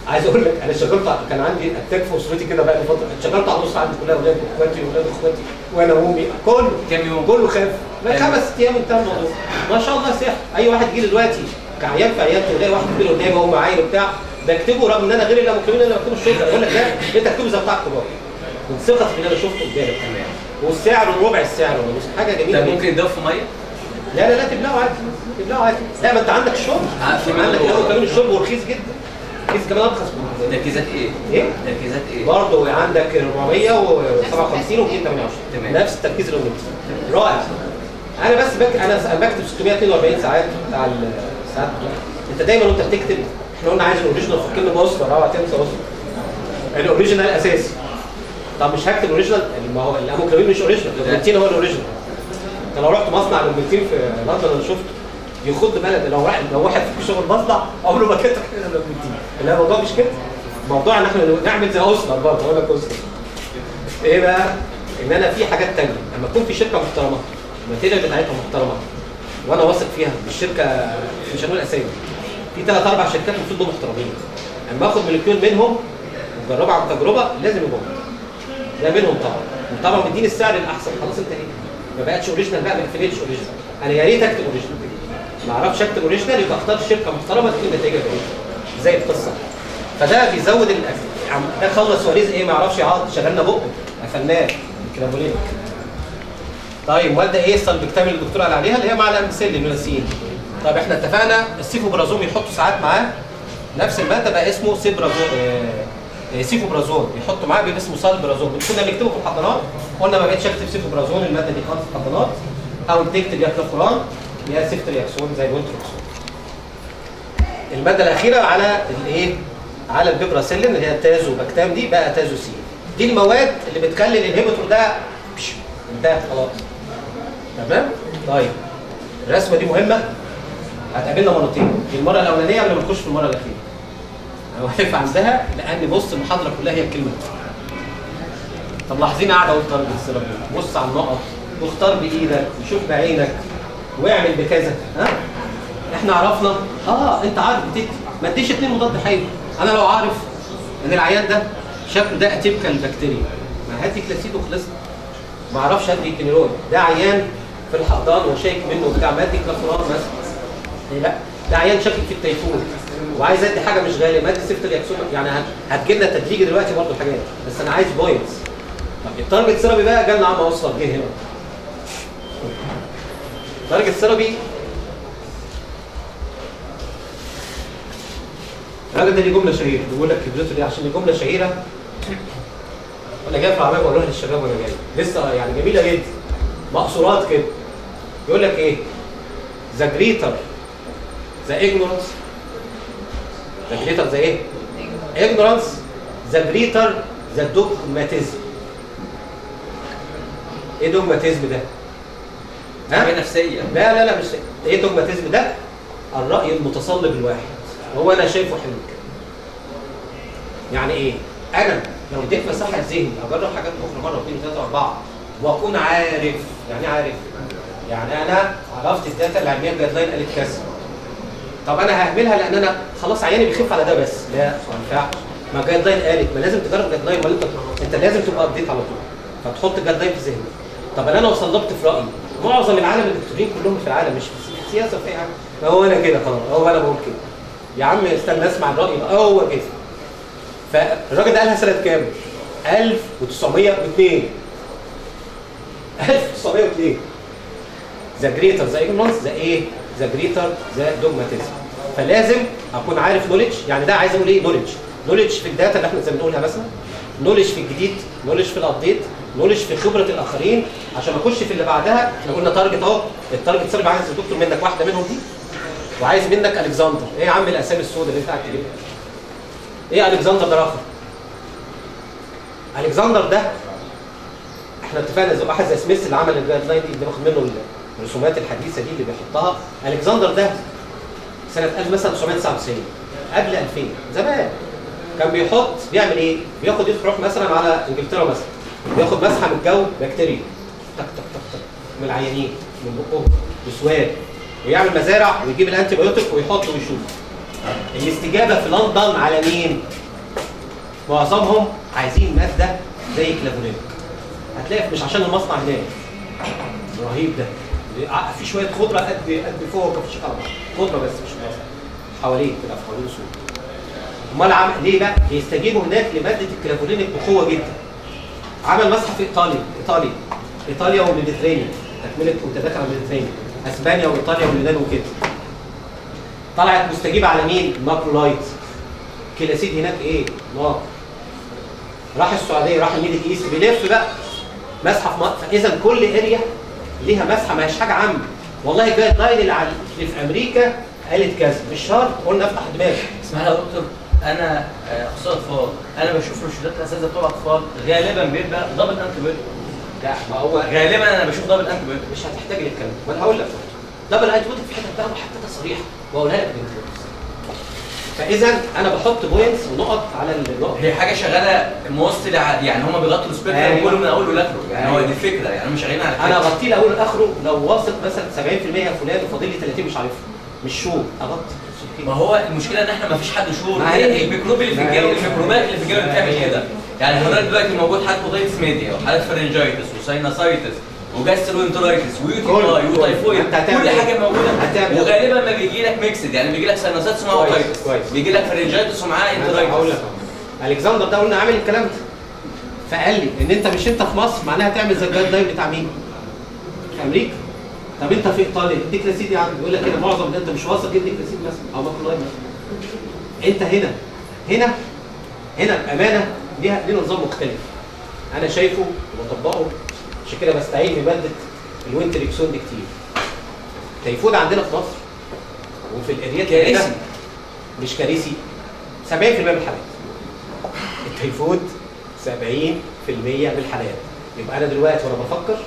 عايز اقول لك انا شغلت كان عندي اتاك في اسرتي كده بقى فتره اشتغلت على الاسره عندي كلها اولاد اخواتي واولاد اخواتي وانا وامي كله كام يوم؟ كله خاف لا 5 ايام انتهى الموضوع ما شاء الله سحر. اي واحد يجي دلوقتي كعيان في عيادتي ولاقي واحد كبير قدامي وهو معايا وبتاع بكتبه رغم ان انا غير الاموكلين انا بكتبه الشرطه يقول لك لا انت اكتبه زي بتاع الكبار من ثقتي في اللي انا شفته قدامي كمان والسعر ربع السعر ولا مش حاجه جميله. ده ممكن يضاف في ميه؟ لا تبلعه عادي تبلعه عادي. لا ما انت عندك الشرب عندك الاول كمان الشرب ورخيص جدا رخيص كمان ارخص من تركيزات ايه؟ ايه؟ تركيزات ايه؟ برضه عندك 457 و 228 تمام نفس التركيز اللي قلت رائع. انا بس انا بكتب 642 ساعات بتاع الساعات انت دايما وانت بتكتب احنا قلنا عايز الاوريجينال في كلمه مصدر اوعى تنسى مصدر الاوريجينال اساسي. طب مش هكتب اوريجينال ما هو الاموكلين مش اوريجينال الاوجمنتين هو الاوريجينال. انت لو رحت مصنع الاوجمنتين في لندن انا شفته يخض بلد لو واحد في شغل مصنع عمره ما كتب كده الاوجمنتين. لا الموضوع مش كده الموضوع ان احنا نعمل زي اسره برضه اقول لك اسره ايه بقى ان انا في حاجات ثانيه لما تكون في شركه محترمه الماتيريال بتاعتها محترمه وانا واثق فيها الشركه مش هنقول اسامي في 3 4 شركات المفروض دول محترمين اما اخد مولكيول منهم وجربها عن تجربه لازم يبقى ده منهم طبعا مديني السعر الاحسن خلاص انت ايه ما بقتش اوريجينال بقى ما قفلتش اوريجينال. انا يا ريت اكتب اوريجينال ما اعرفش اكتب اوريجينال يبقى اختار شركه محترمه تكون نتائجها كويسه زي القصه. فده بيزود ده خلص وريز ايه ما يعرفش يقعد شغلنا بقه قفلناه الكرابوليك. طيب الماده ايه السلبكتامين اللي الدكتور قال عليها اللي هي مع الامثله النوناسين. طب احنا اتفقنا السيفوبرازون يحطوا ساعات معاه نفس الماده بقى اسمه سيفوبرازون يحطوا معاه بيبقى اسمه سالبرازون. كنا بنكتبه في الحضانات قلنا ما بقتش اكتب سيفوبرازون الماده دي خالص في الحضانات او تكتب يا كلافوران يا سيفترياكسون زي الوينتروكسون. الماده الاخيره على الايه على البيبراسيلين اللي هي التازوباكتام دي بقى تازوسين. دي المواد اللي بتخلي الانهبيتور ده انتهت خلاص تمام. طيب الرسمه دي مهمه هتقابلنا مرتين المره الاولانيه قبل ما نخش في المره الاخيره. انا واقف عندها لان بص المحاضره كلها هي الكلمه دي. طب لاحظين قاعد اقول تارجت السيرم بص على النقط واختار بايدك وشوف بعينك واعمل بكذا ها. احنا عرفنا انت عارف بتكتب ما اديش 2 مضاد حيوي. انا لو عارف ان العيان ده شكله ده اتيبيكال البكتيريا ما هاتي كلاسيد وخلصنا. ما اعرفش ادي كينيرون ده عيان في الحضان وشايك منه بتاع مادي كلافوران مثلا لا ده عيان شاكك في التيفون وعايز ادي حاجه مش غاليه مادي سيفترياكسون يعني هتجي لنا تدريجي دلوقتي برضه الحاجات بس انا عايز بوينتس. طب التارجت سيرابي بقى جالنا عم اوصل جه هنا. التارجت سيرابي الراجل ده ليه جمله شهيره بيقول لك كبرته دي عشان الجمله شهيره وانا جاي في العربيه بقولها للشباب وانا جاي لسه يعني جميله جدا مقصورات كده. يقول لك ايه ذا جريتر ذا ايجنورنس ذا جريتر ذا ايه؟ ايجنورنس ذا جريتر ذا دوجماتيزم. ايه دوجماتيزم ده؟ حاجه نفسيه. لا مش ايه دوجماتيزم ده؟ الراي المتصلب الواحد هو انا شايفه حلو كده. يعني ايه؟ انا لو اديت مساحه ذهني اجرب حاجات اخرى مره واثنين وثلاثه واربعه واكون عارف يعني عارف يعني انا عرفت الداتا العلميه الجايد لاين قالت كذا. طب انا هعملها لان انا خلاص عياني بيخف على ده بس لا ما ينفعش. ما الجايد لاين قالت ما لازم تجرب جايد لاين ولا انت لازم تبقى ابديت على طول فتحط جايد لاين في ذهنك. طب انا لو صلبت في رايي معظم العالم الدكتورين كلهم في العالم مش في السياسه في اي حاجه ما هو انا كده خلاص هو انا بقول كده يا عم استنى اسمع الراي بقى هو كده. فالراجل ده قالها سنه كام؟ 1902 1902 ذا جريتر ذا ايجنورنس ذا ايه؟ ذا جريتر ذا دوجماتيزم. فلازم اكون عارف نوليدج يعني ده عايز اقول ايه؟ نوليدج في الداتا اللي احنا زي ما بنقولها مثلا نوليدج في الجديد نوليدج في الابديت نوليدج في خبره الاخرين عشان اخش في اللي بعدها. احنا قلنا تارجت اهو التارجت سيرفي عايز الدكتور منك واحده منهم دي وعايز منك الكسندر. ايه يا عم الاسامي السوداء اللي انت قاعد تجيبها؟ ايه الكسندر ده اخر؟ الكسندر ده احنا اتفقنا زي واحد زي سميث اللي عمل الجايد لاين دي اللي باخد منه الرسومات الحديثه دي اللي بيحطها. الكسندر ده سنه 1999 قبل 2000 زمان كان بيعمل ايه؟ بياخد يروح مثلا على انجلترا مثلا بياخد مسحه من الجو بكتيريا تك تك تك تك من العيانين من بقهم بسواد ويعمل مزارع ويجيب الانتي بايوتيك ويحط ويشوف. الاستجابه في لندن على مين؟ معظمهم عايزين ماده زي كلافونيك. هتلاقي مش عشان المصنع هناك رهيب ده، في شويه خضره قد فوق كفش كربه، خضره بس مش خضره حواليه كده، في حوالين السوق. امال ليه بقى؟ بيستجيبوا هناك لماده الكلافونيك بقوه جدا. عمل مسحه في ايطاليا والميديترينيان، تكمله وتداخل على الميديترينيان، اسبانيا وايطاليا واليونان وكده. طلعت مستجيبه على مين؟ الماكرولايت. كلاسيد هناك ايه؟ نار. راح السعوديه، راح الميدل ايست، بيلف بقى مسحه في مصر. فاذا كل اريا ليها مسحه، ما هيش حاجه عامه. والله الجايد لاين اللي في امريكا قالت كذا، مش شرط قلنا افتح دماغك. اسمح لي يا دكتور، انا اخصائي اطفال، انا بشوف روشتات الاساتذه بتوع الاطفال غالبا بيبقى دبل انتي بايوتيك. لا ما هو غالبا انا بشوف دبل انتي بايوتيك. مش هتحتاج للكلام، ما انا هقول لك دبل انتي بايوتيك في حته بقى محدده صريحه واقولها لك بالانتي. فاذا انا بحط بوينتس ونقط على النقط. هي حاجه شغاله موصل، يعني هم بيغطوا السبيكترم كله من اوله لاخره، يعني هو دي الفكره، يعني هم شغالين على انا اغطيه لاوله لاخره. لو واثق مثلا 70% يا فلان وفاضل لي 30 مش عارفه، مش شور اغطي. ما هو المشكله ان احنا ما فيش حد شور، هي الميكروب اللي في الجو، الميكروبات اللي في الجو بتعمل كده. يعني حضرتك دلوقتي موجود حاله اوتيتس ميديا وحالات فرنجايتس وساينوسايتس وجاستروانترايتس ويوتيفاي وتايفويد، كل حاجه موجوده. وغالبا ما بيجي لك ميكسد، يعني بيجي لك ساينوسايتس ومعاه اوتيتس، بيجي لك فرنجايتس ومعاه انترايتس. هقول لك الكسندر ده قلنا عامل الكلام ده، فقال لي ان انت مش انت في مصر معناها تعمل زي الجايد لاين بتاع مين؟ في امريكا. طب انت في ايطاليا الديكلاسيد يا عم بيقول لك كده، معظم ده انت مش واثق جدا الديكلاسيد مثلا او ماكرولاين مثلا. انت هنا بامانه ليها نظام مختلف انا شايفه وبطبقه، عشان كده بستعين بماده الوينتريكسون دي كتير. تيفود عندنا في مصر وفي الاريات كارثي، مش كارثي، 70% من الحالات التيفود 70% من الحالات. يبقى انا دلوقتي وانا بفكر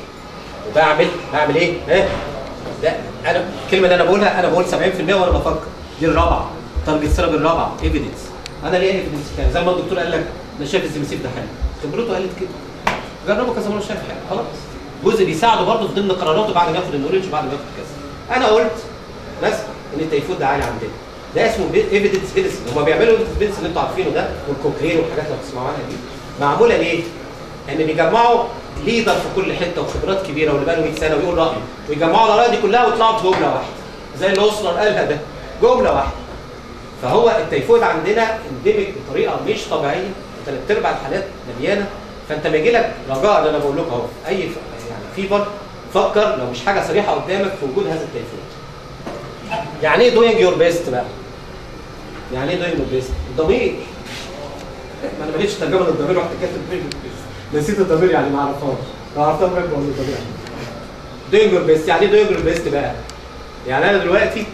وبعمل ايه؟ ده انا الكلمه اللي انا بقولها، انا بقول 70% وانا بفكر. دي الرابعه، تارجت ثيرابي الرابعه، ايفيدنس. انا ليه ايفيدنس كده؟ زي ما الدكتور قال لك انا شايف الزمسيف ده حلو، خبرته قالت كده، جربه كذا مره شايف حاجه، خلاص. جزء بيساعده برضه في ضمن قراراته بعد ما ياخد النوريدج وبعد ما ياخد كذا. انا قلت بس ان التيفود ده عالي عندنا، ده اسمه ايفيدنس بيلس. هم بيعملوا ايفيدنس بيلس اللي انتوا عارفينه ده والكوكرين والحاجات اللي بتسمعوا عنها دي، معموله ليه؟ ان بيجمعوا ليدر في كل حته وخبرات كبيره واللي بقى له 100 سنه ويقول رايه، ويجمعوا الاراء دي كلها ويطلعوا بجمله واحده زي اللي اوسلر قالها ده، جمله واحده. فهو التيفود عندنا اندمج بطريقه مش طبيعيه، ثلاث ارباع الحالات مليانه. فانت ما يجي لك رجاء اللي انا بقول لكم اهو، اي يعني فيبر فكر لو مش حاجه صريحه قدامك في وجود هذا التيفود. يعني ايه دوينج يور بيست بقى؟ يعني ايه دوينج يور بيست؟ الضمير. ما انا ما لقيتش ترجمه للضمير، رحت كاتب دوينج يور بيست، نسيت الضمير يعني ما اعرفهاش، لو عرفتها بقول الضمير. دوينج يور بيست يعني ايه دوينج يور بيست بقى؟ يعني انا دلوقتي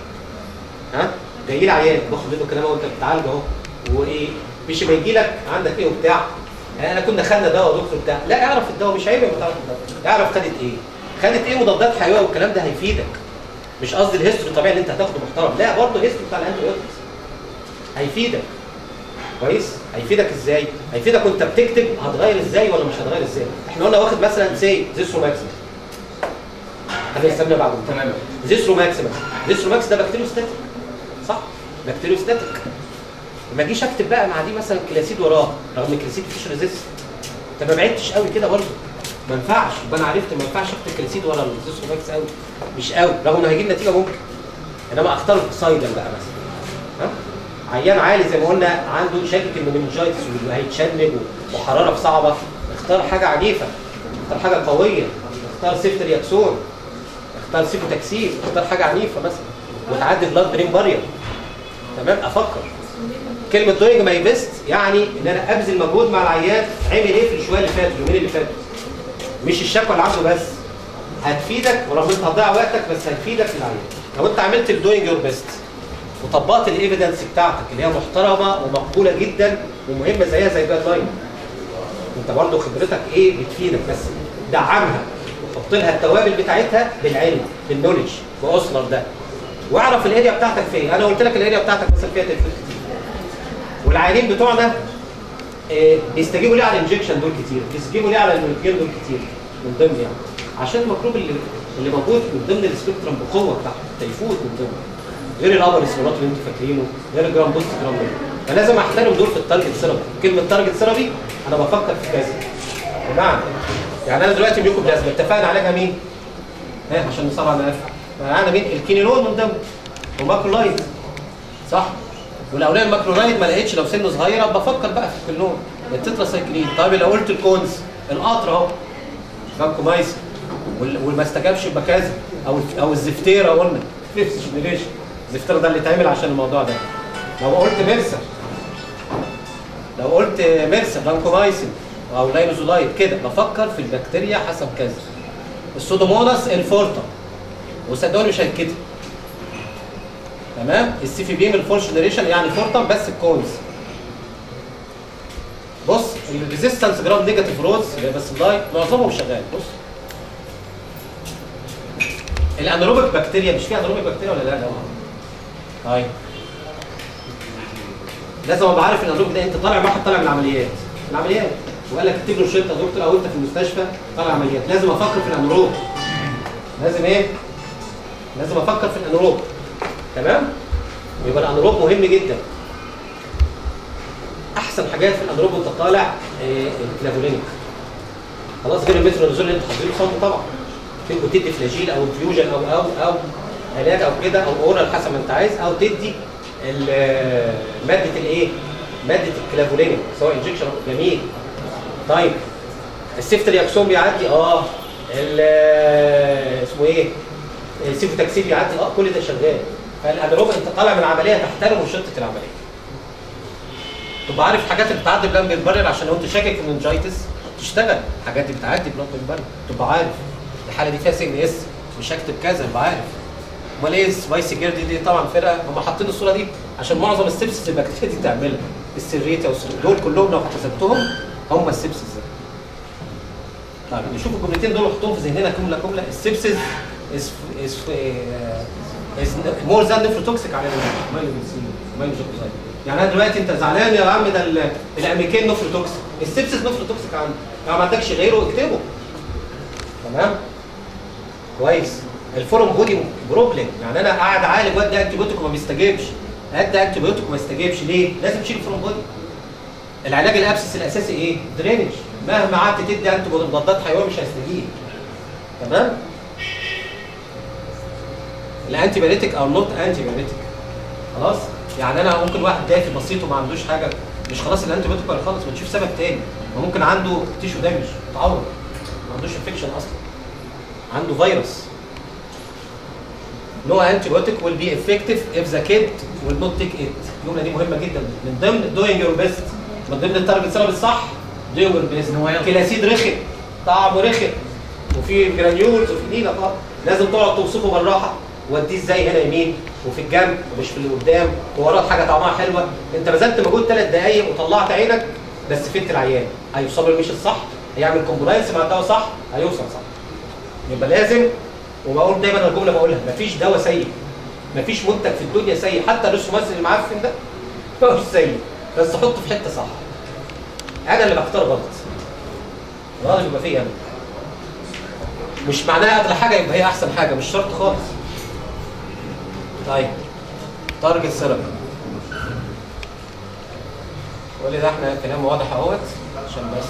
جاي لي عيان باخد منه كلام وانت بتعالج اهو، وايه مش ما يجي لك عندك ايه وبتاع، يعني انا كنا خدنا دواء دكتور بتاع، لا اعرف الدواء، مش عيب يا تعرف الدواء، اعرف خدت ايه مضادات حيويه والكلام ده هيفيدك. مش قصدي الهيستوري الطبيعي اللي انت هتاخده محترم، لا برضه الهيستوري بتاع الانتيبيوتكس هيفيدك كويس. هيفيدك ازاي؟ هيفيدك وانت بتكتب هتغير ازاي ولا مش هتغير ازاي. احنا قلنا واخد مثلا سي زيثروماكسيم، هنستنى بعده تمام. زيثروماكسيم ده بكتيريوستاتيك صح؟ بكتيريوستاتيك. ما اجيش اكتب بقى مع دي مثلا كلاسيد وراه، رغم كلاسيد مفيش ريزيست. انت ما بعدتش قوي كده برضه، ما ينفعش. يبقى انا عرفت ما ينفعش اكتب كلاسيد ورا الزيثروماكس قوي، مش قوي، رغم انه هيجيب نتيجه ممكن. انما اختار البوسايدن بقى مثلا، عيان عالي زي ما قلنا عنده شاكك انه مننجايتس وهيتشنج وحراره صعبه، اختار حاجه عنيفه، اختار حاجه قويه، اختار سيفترياكسون، اختار سيفوتاكسين، اختار حاجه عنيفه مثلا وتعدي بلاد برين بارير. تمام. افكر كلمه دوينج ماي بيست يعني ان انا ابذل مجهود مع العيان. عمل ايه في الشويه اللي فاتت، اليومين اللي فاتوا، مش الشكوى اللي عنده بس، هتفيدك ورغم انت هتضيع وقتك بس هتفيدك للعيان. لو انت عملت الدوينج يور بيست وطبقت الايفيدنس بتاعتك اللي هي محترمه ومقبوله جدا ومهمه زيها زي الجايد لاين، انت برضه خبرتك ايه بتفيدك، بس دعمها وحط لها التوابل بتاعتها بالعلم بالنولج باوسلر ده، واعرف الاريا بتاعتك فين. انا قلت لك الاريا بتاعتك مثلا فيها تلفزيون كتير، والعيانين بتوعنا بيستجيبوا ليه على الانجكشن دول كتير، بيستجيبوا ليه على المولكيول دول كتير من ضمن يعني عشان الميكروب اللي اللي موجود من ضمن السبيكترم بقوه بتاعته، تيفوت من ضمن غير الابر سيرات اللي انتوا فاكرينه، غير الجرام بوست جرام ده. فلازم احترم دول في التارجت ثيرابي. كلمه تارجت ثيرابي انا بفكر في كذا. بمعنى يعني انا دلوقتي ميوكوبلازما اتفقنا عليها مين؟ ها عشان نصعب على نفسي. معانا مين؟ الكينينول من ضمن وماكرولايد صح؟ والاولاني الماكرولايد ما لقيتش لو سنه صغيره بفكر بقى في الكينينول التتراسايكلين. طيب لو قلت الكونز القطر اهو فانكومايسين والما استجابش يبقى كذا او الزفتيره قلنا فيفث جنريشن. الزفتيره ده اللي اتعمل عشان الموضوع ده. لو قلت ميرسا فانكومايسين او لاينوزولايد كده بفكر في البكتيريا حسب كذا. السودوموناس الفورتا وصدقوني مش هيتكتب تمام. السي بي من الفورث جنريشن يعني فورتا بس الكونز. بص الريزيستنس جرام نيجاتيف روز بس اللايت معظمهم شغال. بص الانيروبيك بكتيريا مش فيها انيروبيك بكتيريا ولا لا؟ طيب لازم ابقى عارف الانيروبيك ده. انت طالع واحد طالع من العمليات وقال لك اكتب له شيت يا دكتور او انت في المستشفى طالع عمليات، لازم افكر في الانيروب. لازم ايه؟ لازم افكر في الانيروب تمام؟ يبقى الانيروب مهم جدا. احسن حاجات في الانيروب وانت طالع الكلافولينيك خلاص، غير المترونيزول اللي انت حاطينه صمت طبعا. وتدي فلاجيل او انفيوجن او علاج او كده او اورال حسب ما انت عايز، او تدي ماده الايه؟ ماده الكلافولينيك سواء انجكشن او جميل. طيب السيفترياكسون بيعدي اسمه ايه؟ السيفوتاكسين بيعدي كل ده شغال. فالانيروب انت طالع من العمليه تحترم شرطه العمليه. تبقى عارف الحاجات اللي بتعدي بلان بيتبرر عشان لو انت شاكك في المنجايتس تشتغل. الحاجات اللي بتعدي بلان بيتبرر تبقى عارف الحاله دي فيها سن اس مش هكتب كذا يبقى عارف. امال ايه سبايسي جير دي طبعا فرقه هم حاطين الصوره دي عشان معظم السبسس البكتيريا دي تعملها. السيريتا دول كلهم لو حسبتهم هم السبسس ده. طيب نشوف الجملتين دول ونحطهم في ذهننا كمله. السبسس is more than nephrotoxic على المايلوجوكوزايد. يعني انا دلوقتي انت زعلان يا عم ده الامريكان نفروتوكسيك، السبسس نفروتوكسيك عندك، لو ما عندكش غيره اكتبه. تمام؟ كويس. الفورم بودي بروبلم، يعني انا قاعد اعالج وادي انتي بيوتيك وما بيستجيبش. ادي انتي بيوتيك وما يستجيبش ليه؟ لازم تشيل الفورم بودي. العلاج الابسس الاساسي ايه؟ درينج. مهما قعدت تدي انتي مضادات حيويه مش هيستجيب. تمام؟ الانتي بايوتيك او نوت انتي بايوتيك. خلاص؟ يعني انا ممكن واحد دافي بسيط وما عندوش حاجه، مش خلاص الانتي بايوتيك ولا خالص، بتشوف سبب تاني. وممكن عنده تيشو دامج، تعور، ما عندوش انفكشن اصلا. عنده فيروس. No antibiotic will be effective if the kid will not take it. الجمله دي مهمه جدا من ضمن doing your best، من ضمن التارجت ثيرابي الصح doing your best. كلاسيد رخم، طعمه رخم، وفي جرانيولز وفي نيله طبعا، لازم تقعد توصفه بالراحه. وديه ازاي هنا يمين وفي الجنب ومش في اللي قدام ووراه حاجه طعمها حلوه. انت بذلت مجهود 3 دقائق وطلعت عينك بس فدت العيان، هيوصل له المشي الصح، هيعمل كومبلاينس مع الدواء صح، هيوصل صح. يبقى لازم، وبقول دايما الجمله بقولها، مفيش دواء سيء، مفيش منتج في الدنيا سيء، حتى الرسومات المعفن ده مش سيء، بس حطه في حته صح. انا اللي بختار غلط. الغلط يبقى فيا انا. مش معناها اغلى حاجه يبقى هي احسن حاجه، مش شرط خالص. طيب تارجت ثيرابي. كل ده احنا كلام واضح اهوت عشان بس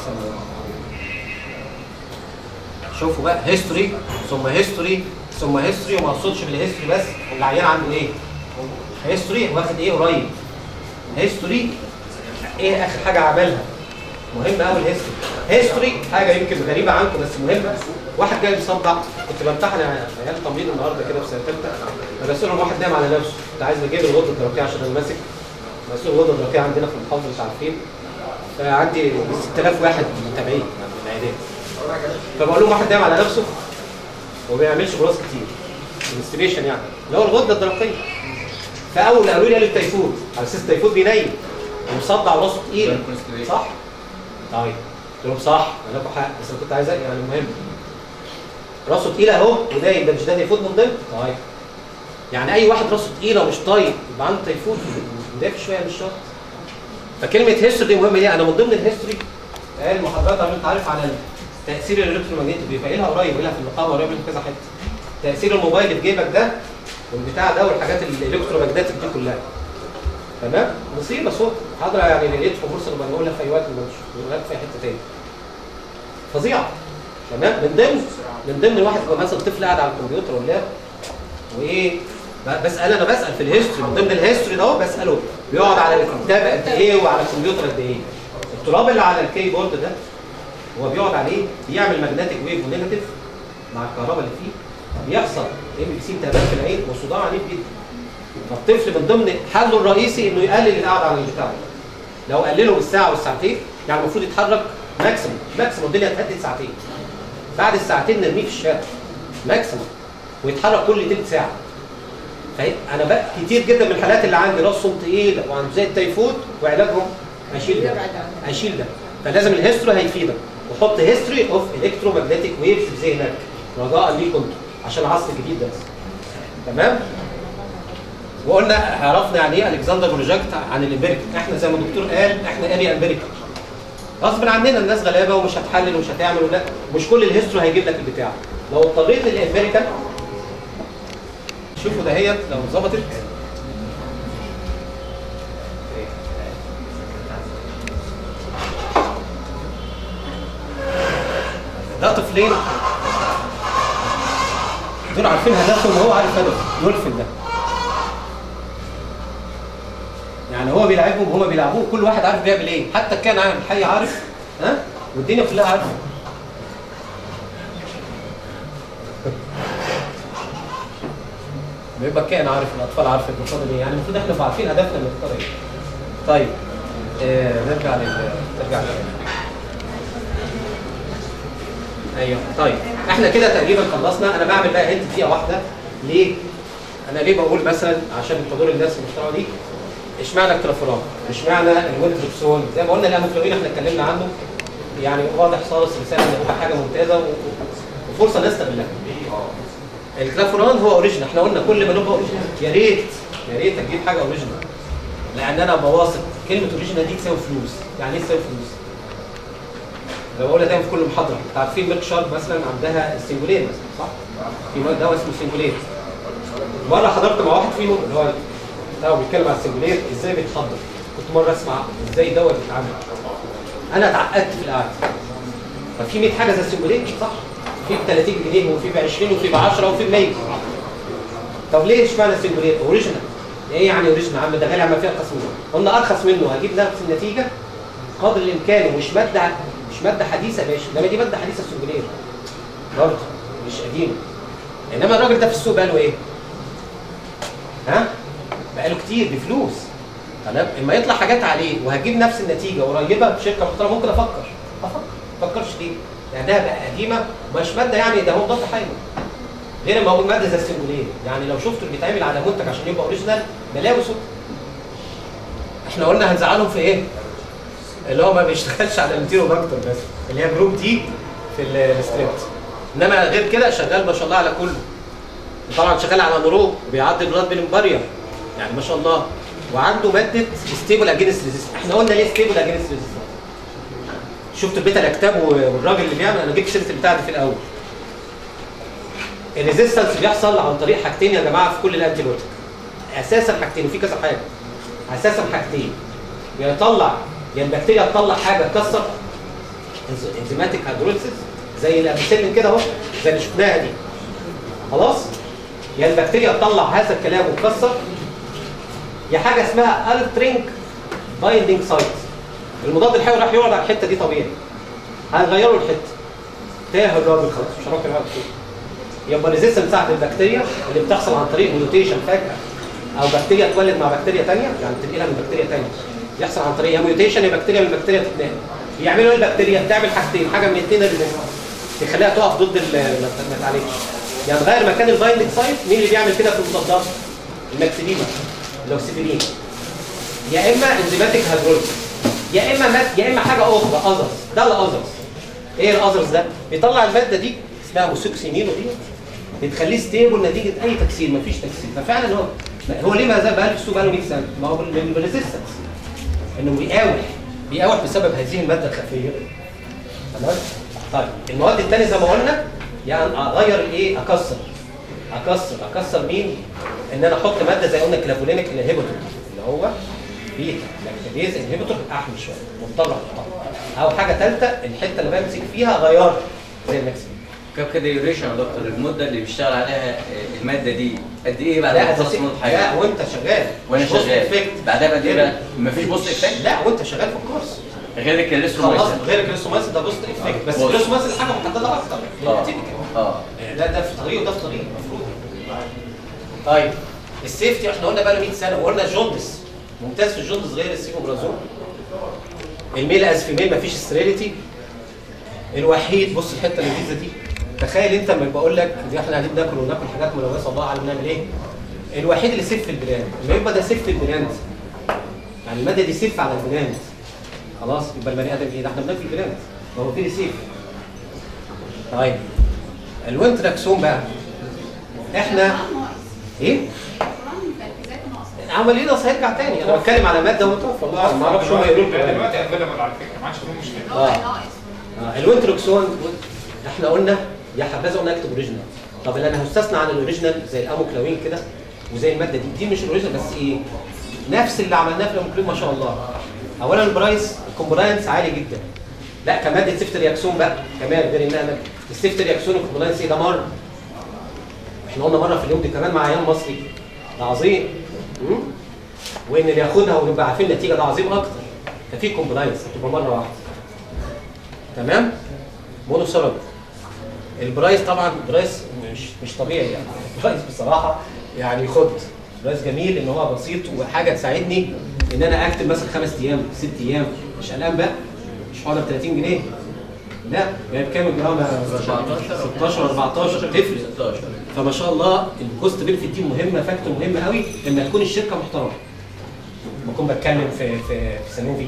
شوفوا بقى هيستوري ثم هيستوري ثم هيستوري، وما اقصدش بالهيستوري بس العيان عنده ايه؟ هيستوري واخد ايه قريب؟ هيستوري ايه اخر حاجه عملها؟ مهم قوي الهيستوري. هيستوري حاجه يمكن غريبه عنكم بس مهمه. واحد جاي مصدع، كنت بمتحن عيال تمريض النهارده كده في سنه ثالثه، فبسالهم واحد نايم على نفسه، كنت عايز اجيب الغده الدرقيه عشان انا ماسك مسؤول الغده الدرقيه عندنا في المحافظه مش عارفين، فعندي 6000 واحد متابعين من العيادات، فبقول لهم واحد نايم على نفسه وما بيعملش براس كتير، انستيبيشن يعني اللي هو الغده الدرقيه. فاول قالوا لي التيفود، على اساس التيفود بينيم ومصدع وراسه تقيله صح؟ طيب قلت لهم صح، انا لكم حق، بس انا كنت عايز يعني المهم راسه تقيله اهو ونايم، ده مش ده تيفود من ضمن؟ طيب يعني اي واحد راسه تقيله ومش طايق يبقى عنده تيفود ودافي شويه مش شرط. فكلمه هيستوري دي مهمه ليه؟ انا من ضمن الهيستوري المحاضرات اللي انت عارف على تاثير الالكترومagnetic بيبقى لها قريب، لها في النقابه قريب من كذا حته. تاثير الموبايل في جيبك ده والبتاع ده والحاجات الالكترومagnetic دي كلها. تمام؟ مصيبه صوت حاضره يعني لقيت في فرصه لما نقولها في اي وقت نقولها في حته تاني. فظيعه. تمام؟ من ضمن الواحد مثلا طفل قاعد على الكمبيوتر ولا وايه انا بسال في الهيستوري، من ضمن الهيستوري ده بساله بيقعد على الكتاب قد ايه وعلى الكمبيوتر قد ايه. التراب اللي على الكيبورد ده هو بيقعد عليه بيعمل ماجنتيك ويف ونيجاتيف مع الكهرباء اللي فيه، بيحصل ام بي سي التهابات في العين وصداع عنيف جدا. فالطفل من ضمن حله الرئيسي انه يقلل القعده على البتاع. لو قلله بالساعه والساعتين يعني المفروض يتحرك ماكسيموم الدنيا هتهدد ساعتين. بعد الساعتين نرميه في الشارع ماكسيموم ويتحرك كل تلت ساعه. فانا بقى كتير جدا من الحالات اللي عندي راسهم تقيل وعند زي التيفود وعلاجهم هشيل ده. فلازم الهيستوري هيفيدك، وحط هيستوري اوف الكترومagnetic ويفز في ذهنك رجاء ليكم انتوا عشان العصر الجديد ده. تمام؟ وقلنا عرفنا يعني ايه الكسندر بروجكت عن الامبيريكال. احنا زي ما الدكتور قال احنا اريا امبيريكال. غصب عننا الناس غلابه ومش هتحلل ومش هتعمل ولا مش كل الهيستوري هيجيب لك البتاع. لو اضطريت للامبيريكال شوفوا دهيت لو ظبطت ده طفلين دول عارفين هدفهم وهو عارف هدفه يولفل ده. يعني هو بيلعبهم وهما بيلعبوه كل واحد عارف بيعمل ايه، حتى كان عارف الحي عارف والدنيا كلها عارفه. بيبقى كائن عارف الاطفال عارفه بتفضل ايه، يعني المفروض احنا عارفين هدفنا من الطريق ايه. طيب نرجع ايوه طيب احنا كده تقريبا خلصنا. انا بعمل بقى هنت دقيقه واحده ليه؟ انا ليه بقول مثلا عشان تدور الناس المحترمه دي اشمعنى الكلافورام؟ اشمعنى الوينتروكسون؟ زي ما قلنا الاموكلوين احنا اتكلمنا عنه يعني واضح خالص رساله ان هو حاجه ممتازه وفرصه نستغلها. الكلافوران هو اوريجينال، احنا قلنا كل ما نبقى اوريجينال يا ريت تجيب حاجه اوريجينال، لان انا بواثق كلمه اوريجينال دي تساوي فلوس. يعني ايه تساوي فلوس؟ لو بقولها دايما في كل محاضره، عارفين ميلك شارب مثلا عندها السنجولين مثلا صح؟ في دواء اسمه سنجولين. مره حضرت مع واحد فيهم اللي هو ده بيتكلم عن السنجولين ازاي بيتحضر، كنت مره اسمع ازاي دواء بيتعمل. انا اتعقدت في القعده. ففي 100 حاجه زي السنجولين صح؟ في ب 30 جنيه وفي ب 20 وفي ب 10 وفي ب 100. طب ليه اشمعنى السنجولين؟ اوريجينال. ايه يعني اوريجينال يا عم؟ ده غالي عم فيها قسمه. قلنا ارخص منه هجيب نفس النتيجه قدر الامكان ومش ماده حديثه يا باشا، انما دي ماده حديثه السنجولين برضه مش قديمه. انما الراجل ده في السوق بقى له ايه؟ بقى له كتير بفلوس. تمام؟ اما يطلع حاجات عليه وهجيب نفس النتيجه قريبه بشركه محترمه ممكن افكر. ما افكرش ليه؟ لانها بقى قديمه ومش ماده يعني ده هو مضاد حيوي. غير ما هو ماده زي السنجولين، يعني لو شفتوا اللي بيتعمل على منتج عشان يبقى اوريجينال بلاوي سوق. احنا قلنا هنزعلهم في ايه؟ اللي هو ما بيشتغلش على الانتيروباكتر بس اللي هي جروب دي في الستريبت. انما غير كده شغال ما شاء الله على كله. طبعا شغال على نورو وبيعدي البلاد بالامباريا يعني ما شاء الله، وعنده ماده ستيبل اجينست ريزيست. احنا قلنا ليه ستيبل اجينست ريزيست؟ شفت البيتا الاكتاب والراجل اللي بيعمل، انا جبت سيره البتاع دي في الاول. الريزيستنس بيحصل عن طريق حاجتين يا جماعه في كل الانتيبيوتيك. اساسا حاجتين وفي كذا حاجه. اساسا حاجتين، يا البكتيريا تطلع حاجه تكسر انزيماتيك هيدروليسيس زي الاميسيلين كده اهو زي اللي شفناها دي. خلاص؟ يا البكتيريا تطلع هذا الكلام وتكسر، يا حاجه اسمها الترينج بايندينج سايت. المضاد الحيوي راح يقعد على الحته دي طبيعي. هنغيروا الحته. تاه الراجل خلاص مش هنروح نلعب فيه. يبقى الريزيستنس بتاعت البكتيريا اللي بتحصل عن طريق ميوتيشن فجاه او بكتيريا تولد مع بكتيريا ثانيه، يعني تنقلها من بكتيريا ثانيه. يحصل عن طريق ميوتيشن، يا بكتيريا من بكتيريا تتنقل. يعملوا ايه البكتيريا؟ تعمل حاجتين، حاجه من الاثنين اللي تخليها تقف ضد ما تعالجش. يعني تغير مكان البايندنج سايت. مين اللي بيعمل كده في المضادات؟ الماكسيديما اللوكسيديرين. يا اما انزيماتيك هيدروليسيس، يا اما حاجه اخرى اذرز. ده الاذرز. ايه الاذرز ده؟ بيطلع الماده دي اسمها موسوكسينين ودي بتخليه ستيبل نتيجه اي تكسير، مفيش تكسير. ففعلا هو ليه ما زال بقى في السوق بقى له 100 سنه؟ ما هو بالريزيستنس. انه بيقاوح بسبب هذه الماده الخفيه. تمام؟ طيب المواد الثانيه زي ما قلنا يعني اغير الايه؟ اكسر. اكسر مين؟ ان انا احط ماده زي قلنا كلافولينيك انهبيتور اللي هو بيتا لاكتاميز انهبيتور احمل شويه مضطر احطها، او حاجه ثالثه الحته اللي بمسك فيها غيرت زي الماكسيم. كم كده ديوريشن يا دكتور المده اللي بيشتغل عليها الماده دي قد ايه بعد ما تخلص من الحاجه؟ لا وانت شغال وانا شغال بعدها بقد ايه بقى؟ مفيش بوست افكت؟ لا وانت شغال في الكورس غير الكاليسترومايسين. غير الكاليسترومايسين ده بوست افكت، بس الكاليسترومايسين حاجه محدده اكتر ده في طريق وده في طريق المفروض. طيب السيفتي احنا قلنا بقى له 100 سنه وقلنا الجوندس ممتاز في الجوندس غير السيموبرازول. الميل از في ميل مفيش ستريليتي الوحيد. بص الحته اللذيذه دي، تخيل انت لما بقول لك دي احنا قاعدين ناكل وناكل حاجات ملوثه الله اعلم نعمل ايه؟ الوحيد اللي سيف في البراند، لما يبقى ده سيف في البراند يعني الماده دي سيف على البراند خلاص يبقى البني ادم ايه؟ ده احنا بناكل براند ما هو في سيف. طيب الوينتراكسون بقى احنا ايه؟ عمليين اصل هيرجع تاني، انا بتكلم على ماده متوفره الله ما اعرفش هم يقولوا دلوقتي افيلبل على فكره ما عادش فيه مشكله. الوينتروكسون احنا قلنا يا حبذا قلنا اكتب اوريجينال. طب اللي انا هستثنى عن الاوريجينال زي الاموكلاوين كده وزي الماده دي مش الاوريجينال بس ايه؟ نفس اللي عملناه في الاموكلاوين ما شاء الله. اولا البرايس الكومبلاينس عالي جدا. لا كماده سيفترياكسون بقى كمان غير انها السيفترياكسون الكومبلاينس ايه ده مره. احنا قلنا مره في اليوم دي كمان مع عيان مصري ده عظيم. وان اللي ياخدها ونبقى عارفين النتيجه ده عظيم اكتر. ففي كومبلاينس هتبقى مره واحده. تمام؟ مونوسيرابي. البرايس طبعا برايس مش طبيعي يعني. البرايس بصراحه يعني خد برايس جميل ان هو بسيط وحاجه تساعدني ان انا اكتب مثلا 5 ايام 6 ايام مش قلقان بقى مش حوالي 30 جنيه. لا جايب كام الجرام؟ 16 14 تفرق 16. فما شاء الله الكوست بنفيت دي مهمه فاكتور مهم قوي لما تكون الشركه محترمه. بكون بتكلم في سانوفي،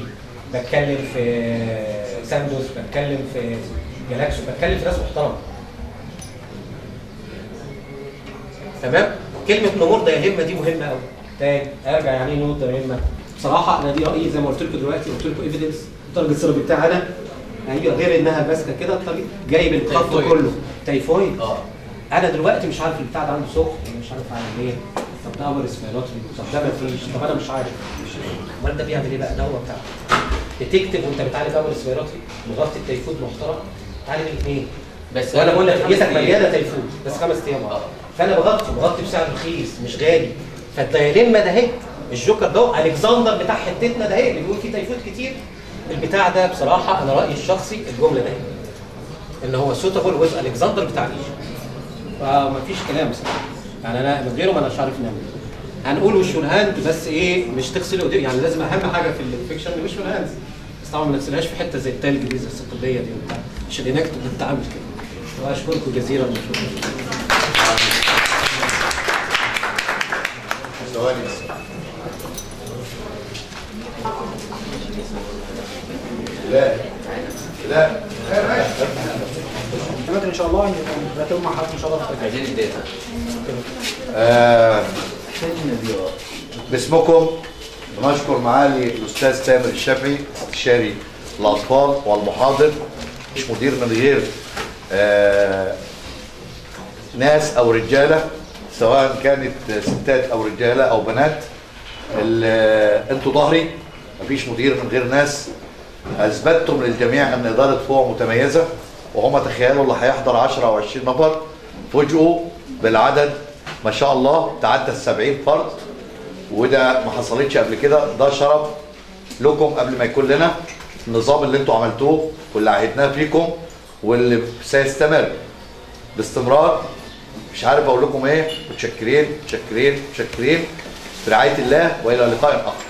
بتكلم في ساندوس، بتكلم في جالاكسو، بتكلم في ناس محترمه. تمام؟ كلمه نمور دايلما دي مهمه قوي. تاني ارجع يعني ايه نمور دايلما؟ بصراحه انا دي رايي زي ما قلت لكم دلوقتي قلت لكم ايفيدنس الدرجه السيرابي بتاعنا هي غير انها ماسكه كده الطريق جايب الخط كله تايفويد. انا دلوقتي مش عارف البتاع ده عنده سخن مش عارف اعمل ايه. طب ده امر اسميلاتري طب ده مفيش طب انا مش عارف. امال ده بيعمل ايه بقى؟ ده هو بتاع بتكتب وانت بتعالج امر اسميلاتري مغطي التيفود محترم تعالج الاثنين. بس وانا بقول لك جيتك مليانه تيفود بس 5 ايام فانا بغطي بسعر رخيص مش غالي. فالدايلما ده اهي الجوكر ده الكسندر بتاع حتتنا ده اهي اللي بيقول فيه تيفود كتير. البتاع ده بصراحه انا رايي الشخصي الجمله ده ان هو سوتابل ويز الكسندر بتاع الايجي. فمفيش كلام بصراحه يعني انا من غيره ما اناش عارف نعمل. هنقول وش الهاند بس ايه مش تغسلي ايديك يعني لازم اهم حاجه في الانفكشن وش الهاند بس طبعا ما نغسلهاش في حته زي التلج دي زي الصقليه دي وبتاع عشان هناك بتتعامل كده. واشكركم جزيلا ثواني لا ممكن ان شاء الله نرتب مع حضرتك ان شاء الله. عايزين الداتا. باسمكم بنشكر معالي الاستاذ تامر الشافعي استشاري الاطفال والمحاضر. مش مدير من غير ناس او رجاله سواء كانت ستات او رجاله او بنات. انتوا ظهري مفيش مدير من غير ناس. اثبتتم للجميع ان اداره فوق متميزه وهم تخيلوا اللي هيحضر 10 او 20 نفر فوجئوا بالعدد ما شاء الله تعدى ال70 فرد وده ما حصلتش قبل كده. ده شرف لكم قبل ما يكون لنا. النظام اللي انتوا عملتوه واللي عهدناه فيكم واللي سيستمر باستمرار مش عارف اقول لكم ايه. متشكرين متشكرين متشكرين. برعايه الله والى لقاء اخر.